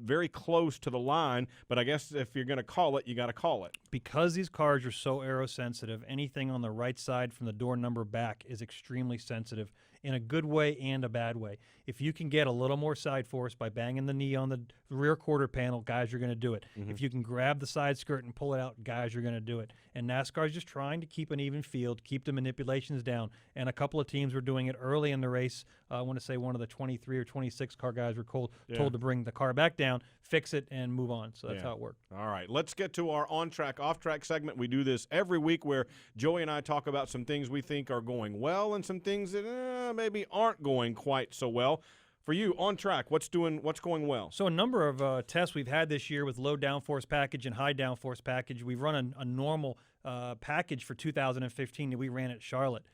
[SPEAKER 4] very close to the line, but I guess if you're going to call it, you got to call it.
[SPEAKER 5] Because these cars are so aerosensitive, anything on the right side from the door number back is extremely sensitive in a good way and a bad way. If you can get a little more side force by banging the knee on the rear quarter panel, guys, you're going to do it. If you can grab the side skirt and pull it out, guys, you're going to do it. And NASCAR is just trying to keep an even field, keep the manipulations down. And a couple of teams were doing it early in the race. I want to say one of the 23 or 26 car guys were told to bring the car back down, fix it, and move on. So that's how it worked.
[SPEAKER 4] All right, let's get to our on-track, off-track segment. We do this every week where Joey and I talk about some things we think are going well and some things that maybe aren't going quite so well. For you, on track, what's going well?
[SPEAKER 5] So a number of tests we've had this year with low downforce package and high downforce package. We've run a normal package for 2015 that we ran at Charlotte.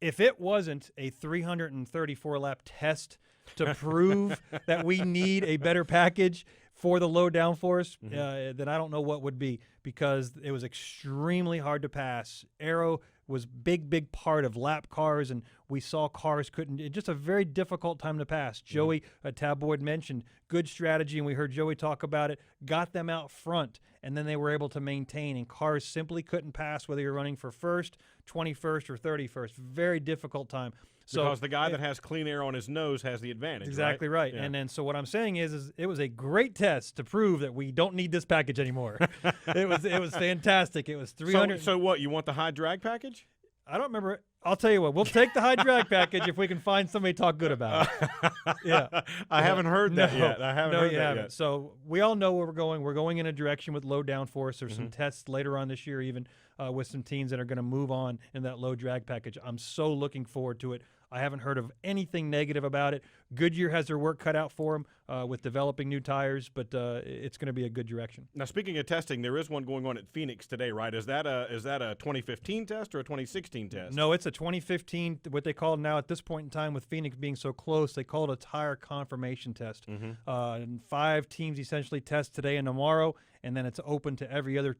[SPEAKER 5] If it wasn't a 334-lap test to prove that we need a better package for the low downforce, then I don't know what would be, because it was extremely hard to pass. Aero was big part of lap cars, and we saw cars couldn't. Just a very difficult time to pass. Joey Tabloid mentioned good strategy, and we heard Joey talk about it. Got them out front, and then they were able to maintain. And cars simply couldn't pass whether you're running for first, 21st, or 31st. Very difficult time. So,
[SPEAKER 4] because the guy that has clean air on his nose has the advantage.
[SPEAKER 5] Exactly right.
[SPEAKER 4] Yeah.
[SPEAKER 5] And then so what I'm saying is it was a great test to prove that we don't need this package anymore. It was fantastic. It was 300.
[SPEAKER 4] So what? You want the high drag package?
[SPEAKER 5] I don't remember. I'll tell you what. We'll take the high drag package if we can find somebody to talk good about it. Yeah.
[SPEAKER 4] I haven't heard that yet. I haven't heard that yet.
[SPEAKER 5] So we all know where we're going. We're going in a direction with low downforce. There's some tests later on this year even with some teams that are going to move on in that low drag package. I'm so looking forward to it. I haven't heard of anything negative about it. Goodyear has their work cut out for them with developing new tires, but it's going to be a good direction.
[SPEAKER 4] Now, speaking of testing, there is one going on at Phoenix today, right? Is that a 2015 test or a 2016 test?
[SPEAKER 5] No, it's a 2015, what they call now at this point in time with Phoenix being so close, they call it a tire confirmation test. And 5 teams essentially test today and tomorrow, and then it's open to every other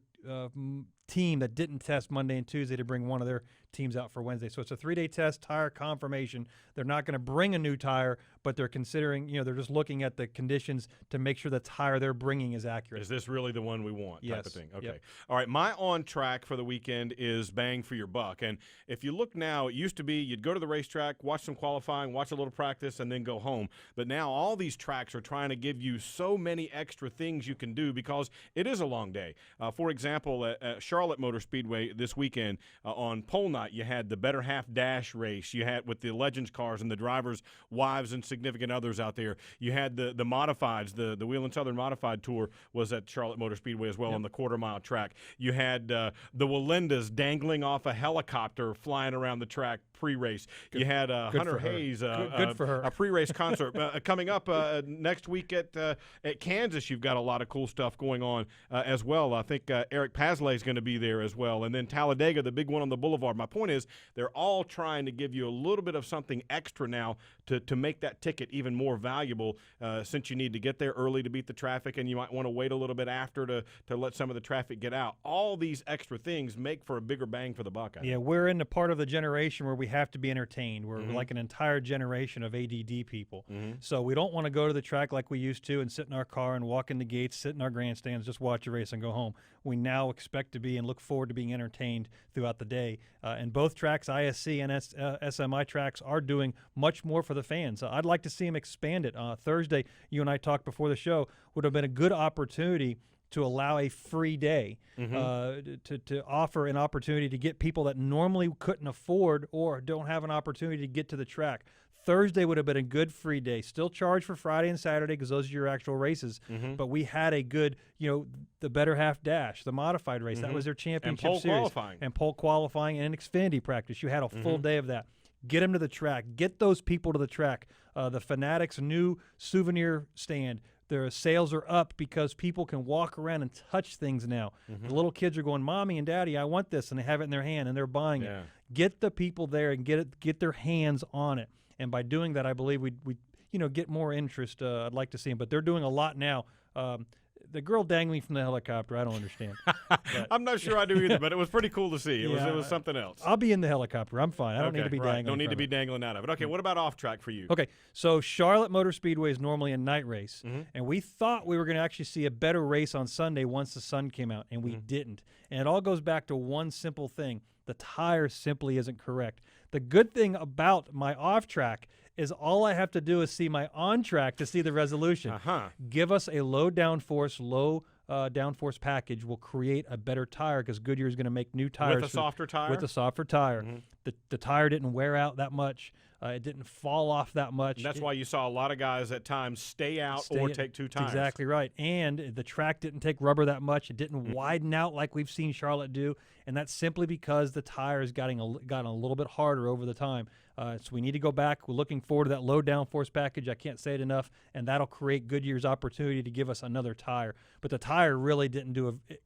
[SPEAKER 5] team that didn't test Monday and Tuesday to bring one of their teams out for Wednesday. So it's a 3-day test, tire confirmation. They're not going to bring a new tire, but they're considering, they're just looking at the conditions to make sure the tire they're bringing is accurate.
[SPEAKER 4] Is this really the one we want type of thing? Okay.
[SPEAKER 5] Yep.
[SPEAKER 4] All right, my on track for the weekend is bang for your buck. And if you look now, it used to be you'd go to the racetrack, watch some qualifying, watch a little practice, and then go home. But now all these tracks are trying to give you so many extra things you can do because it is a long day. For example, at Charlotte Motor Speedway this weekend on pole night, you had the Better Half Dash race. You had with the Legends cars and the drivers' wives and significant others out there. You had the modifieds, the Wheel and Southern Modified Tour was at Charlotte Motor Speedway as well on the quarter-mile track. You had the Walendas dangling off a helicopter flying around the track pre-race. You had Hunter Hayes,
[SPEAKER 5] good for her.
[SPEAKER 4] a pre-race concert. Coming up next week at Kansas, you've got a lot of cool stuff going on as well. I think Eric Pasley is going to be there as well. And then Talladega, the big one on the boulevard. My point is they're all trying to give you a little bit of something extra now to make that ticket even more valuable since you need to get there early to beat the traffic and you might want to wait a little bit after to let some of the traffic get out. All these extra things make for a bigger bang for the buck.
[SPEAKER 5] Yeah, we're in the part of the generation where we have to be entertained. We're like an entire generation of ADD people. So we don't want to go to the track like we used to and sit in our car and walk in the gates, sit in our grandstands, just watch a race and go home. We now expect to be and look forward to being entertained throughout the day. And both tracks, ISC and SMI tracks, are doing much more for the fans. I'd like to see them expand it. Thursday, you and I talked before the show, would have been a good opportunity to allow a free day, to offer an opportunity to get people that normally couldn't afford or don't have an opportunity to get to the track. Thursday would have been a good free day. Still charge for Friday and Saturday because those are your actual races. But we had a good, the Better Half Dash, the modified race. That was their championship
[SPEAKER 4] and pole
[SPEAKER 5] series.
[SPEAKER 4] Qualifying.
[SPEAKER 5] And pole qualifying and Xfinity practice. You had a full day of that. Get them to the track. Get those people to the track. The Fanatics new souvenir stand. Their sales are up because people can walk around and touch things now. The little kids are going, Mommy and Daddy, I want this, and they have it in their hand, and they're buying it. Get the people there and get their hands on it. And by doing that, I believe we get more interest. I'd like to see them, but they're doing a lot now. The girl dangling from the helicopter, I don't understand.
[SPEAKER 4] I'm not sure I do either, but it was pretty cool to see. It was something else.
[SPEAKER 5] I'll be in the helicopter. I'm fine. I don't need to be dangling.
[SPEAKER 4] Don't need to be dangling out of it. Okay, what about off track for you?
[SPEAKER 5] Okay, so Charlotte Motor Speedway is normally a night race, and we thought we were going to actually see a better race on Sunday once the sun came out, and we didn't. And it all goes back to one simple thing. The tire simply isn't correct. The good thing about my off track is all I have to do is see my on track to see the resolution. Give us a low downforce package will create a better tire because Goodyear is going to make new tires.
[SPEAKER 4] With a softer tire?
[SPEAKER 5] With a softer tire. The tire didn't wear out that much. It didn't fall off that much.
[SPEAKER 4] And that's why you saw a lot of guys at times stay out or take 2 tires.
[SPEAKER 5] Exactly right. And the track didn't take rubber that much. It didn't widen out like we've seen Charlotte do. And that's simply because the tire has gotten a little bit harder over the time. So we need to go back. We're looking forward to that low downforce package. I can't say it enough. And that'll create Goodyear's opportunity to give us another tire. But the tire really didn't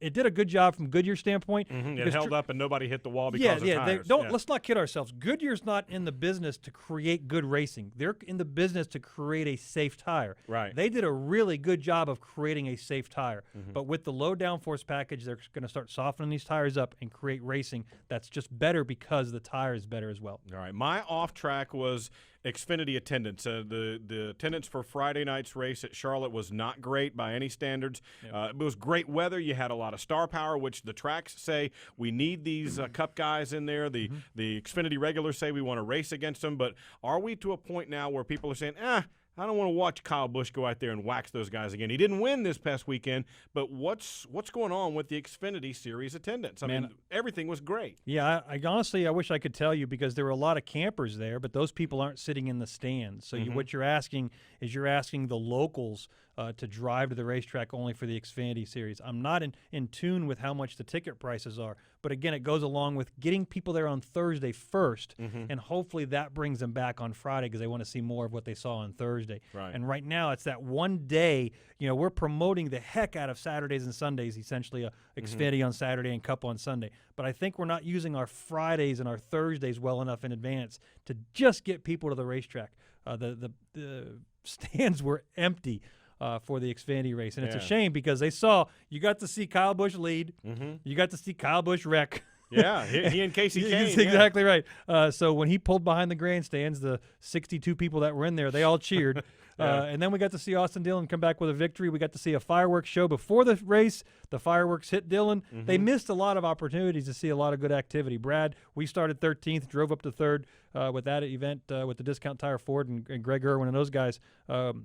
[SPEAKER 5] it did a good job from Goodyear's standpoint.
[SPEAKER 4] It held up and nobody hit the wall because of tires.
[SPEAKER 5] Let's not kid ourselves. Goodyear's not in the business to create good racing. They're in the business to create a safe tire.
[SPEAKER 4] Right.
[SPEAKER 5] They did a really good job of creating a safe tire. But with the low downforce package, they're going to start softening these tires up and create racing that's just better because the tire is better as well.
[SPEAKER 4] All right. My off track was Xfinity attendance. The attendance for Friday night's race at Charlotte was not great by any standards. It was great weather. You had a lot of star power, which the tracks say we need these Cup guys in there. The Xfinity regulars say we want to race against them. But are we to a point now where people are saying, I don't want to watch Kyle Busch go out there and wax those guys again. He didn't win this past weekend, but what's going on with the Xfinity Series attendance? I mean, everything was great.
[SPEAKER 5] Yeah, I honestly, I wish I could tell you because there were a lot of campers there, but those people aren't sitting in the stands. So what you're asking is you're asking the locals to drive to the racetrack only for the Xfinity Series. I'm not in tune with how much the ticket prices are, but again, it goes along with getting people there on Thursday first, and hopefully that brings them back on Friday because they want to see more of what they saw on Thursday.
[SPEAKER 4] Right.
[SPEAKER 5] And right now, it's that one day. We're promoting the heck out of Saturdays and Sundays, essentially Xfinity on Saturday and Cup on Sunday. But I think we're not using our Fridays and our Thursdays well enough in advance to just get people to the racetrack. The stands were empty for the Xfinity race. And it's a shame because you got to see Kyle Busch lead. You got to see Kyle Busch wreck.
[SPEAKER 4] Yeah, he and Casey Cain.
[SPEAKER 5] He's exactly right. So when he pulled behind the grandstands, the 62 people that were in there, they all cheered. And then we got to see Austin Dillon come back with a victory. We got to see a fireworks show before the race. The fireworks hit Dillon. They missed a lot of opportunities to see a lot of good activity. Brad, we started 13th, drove up to 3rd with that event with the Discount Tire Ford and Greg Irwin and those guys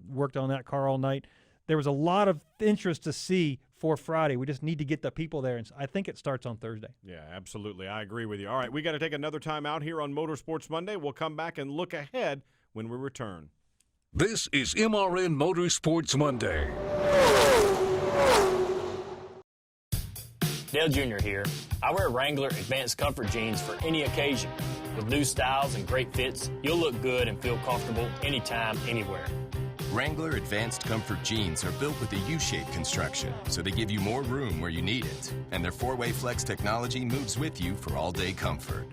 [SPEAKER 5] worked on that car all night. There was a lot of interest to see for Friday. We just need to get the people there, and I think it starts on Thursday.
[SPEAKER 4] Yeah, absolutely. I agree with you. All right, we got to take another time out here on Motorsports Monday. We'll come back and look ahead when we return.
[SPEAKER 2] This is MRN Motorsports Monday.
[SPEAKER 9] Dale Jr. here. I wear Wrangler Advanced Comfort jeans for any occasion. With new styles and great fits, you'll look good and feel comfortable anytime, anywhere.
[SPEAKER 10] Wrangler Advanced Comfort jeans are built with a U-shaped construction, so they give you more room where you need it. And their 4-way flex technology moves with you for all-day comfort.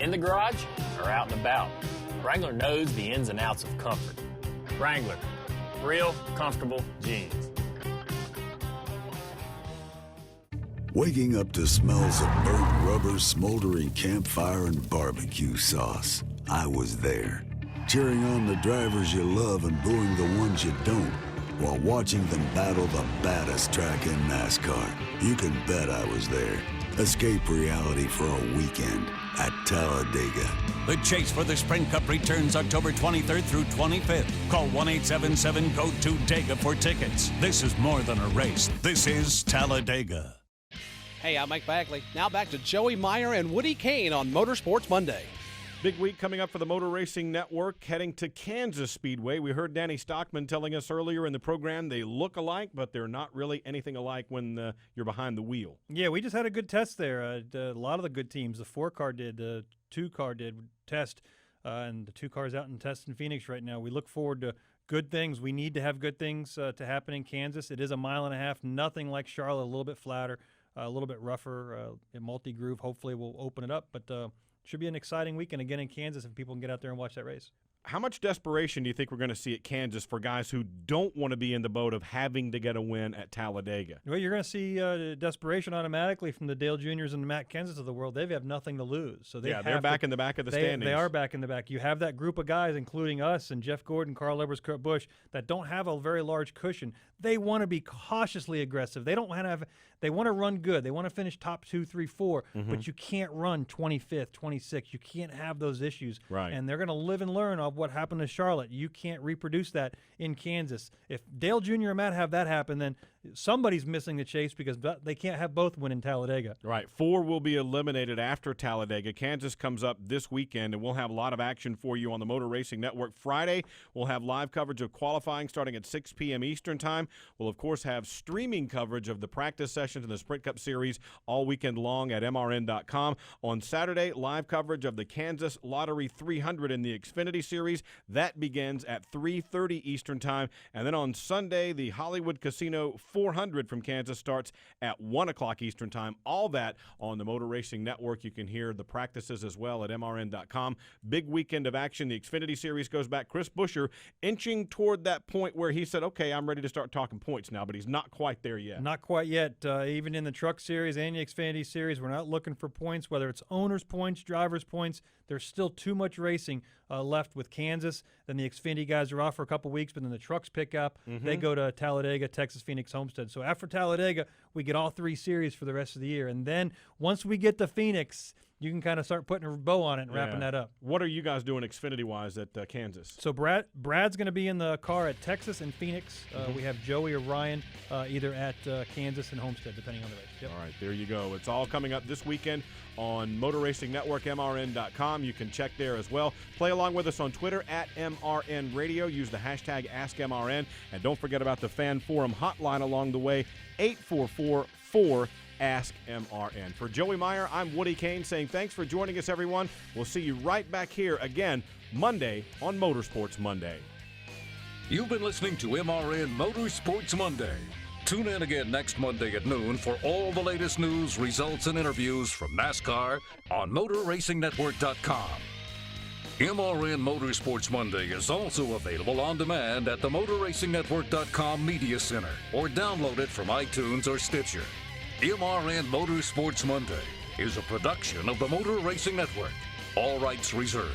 [SPEAKER 9] In the garage or out and about, Wrangler knows the ins and outs of comfort. Wrangler, real comfortable jeans.
[SPEAKER 1] Waking up to smells of burnt rubber, smoldering campfire, and barbecue sauce. I was there, cheering on the drivers you love and booing the ones you don't, while watching them battle the baddest track in NASCAR. You can bet I was there. Escape reality for a weekend at Talladega.
[SPEAKER 7] The chase for the Sprint Cup returns October 23rd through 25th. Call 1-877-GO-TO-DEGA for tickets. This is more than a race. This is Talladega.
[SPEAKER 11] Hey, I'm Mike Bagley. Now back to Joey Meier and Woody Cain on Motorsports Monday.
[SPEAKER 4] Big week coming up for the Motor Racing Network, heading to Kansas Speedway. We heard Danny Stockman telling us earlier in the program they look alike, but they're not really anything alike when you're behind the wheel.
[SPEAKER 5] Yeah, we just had a good test there. A lot of the good teams, the 4-car did, the 2-car did test, and the 2 cars out in test in Phoenix right now. We look forward to good things. We need to have good things to happen in Kansas. It is a 1.5 miles, nothing like Charlotte, a little bit flatter, a little bit rougher, multi-groove. Hopefully we'll open it up, but should be an exciting weekend again in Kansas if people can get out there and watch that race.
[SPEAKER 4] How much desperation do you think we're going to see at Kansas for guys who don't want to be in the boat of having to get a win at Talladega?
[SPEAKER 5] Well, you're going to see desperation automatically from the Dale Juniors and the Matt Kenseths of the world. They have nothing to lose. So they're
[SPEAKER 4] back in the back of the standings.
[SPEAKER 5] They are back in the back. You have that group of guys, including us and Jeff Gordon, Carl Edwards, Kurt Busch, that don't have a very large cushion. They want to be cautiously aggressive. They don't want to have. They want to run good. They want to finish top 2, 3, 4. But you can't run 25th, 26th. You can't have those issues.
[SPEAKER 4] Right.
[SPEAKER 5] And they're going to live and learn of what happened to Charlotte. You can't reproduce that in Kansas. If Dale Jr. and Matt have that happen, then somebody's missing the chase because they can't have both win in Talladega.
[SPEAKER 4] Right. 4 will be eliminated after Talladega. Kansas comes up this weekend, and we'll have a lot of action for you on the Motor Racing Network. Friday, we'll have live coverage of qualifying starting at 6 p.m. Eastern Time. We'll, of course, have streaming coverage of the practice sessions in the Sprint Cup Series all weekend long at MRN.com. On Saturday, live coverage of the Kansas Lottery 300 in the Xfinity Series. That begins at 3:30 Eastern Time. And then on Sunday, the Hollywood Casino 400 from Kansas starts at 1 o'clock Eastern Time. All that on the Motor Racing Network. You can hear the practices as well at MRN.com. Big weekend of action. The Xfinity Series goes back. Chris Buescher inching toward that point where he said, okay, I'm ready to start talking points now, but he's not quite there yet.
[SPEAKER 5] Not quite yet. Even in the Truck Series and the Xfinity Series, we're not looking for points, whether it's owners' points, drivers' points. There's still too much racing left with Kansas. Then the Xfinity guys are off for a couple weeks, but then the trucks pick up. They go to Talladega, Texas, Phoenix, Homestead. So after Talladega, we get all 3 series for the rest of the year. And then once we get to Phoenix, you can kind of start putting a bow on it and wrapping that up.
[SPEAKER 4] What are you guys doing Xfinity-wise at Kansas?
[SPEAKER 5] So Brad's going to be in the car at Texas and Phoenix. We have Joey or Ryan either at Kansas and Homestead, depending on the race. Yep.
[SPEAKER 4] All right, there you go. It's all coming up this weekend on Motor Racing Network, MRN.com. You can check there as well. Play along with us on Twitter at MRN Radio. Use the hashtag AskMRN. And don't forget about the Fan Forum hotline along the way, 844-4Ask MRN. For Joey Meier, I'm Woody Cain saying thanks for joining us, everyone. We'll see you right back here again Monday on Motorsports Monday.
[SPEAKER 2] You've been listening to MRN Motorsports Monday. Tune in again next Monday at noon for all the latest news, results, and interviews from NASCAR on MotorRacingNetwork.com. MRN Motorsports Monday is also available on demand at the MotorRacingNetwork.com Media Center or download it from iTunes or Stitcher. MRN Motorsports Monday is a production of the Motor Racing Network. All rights reserved.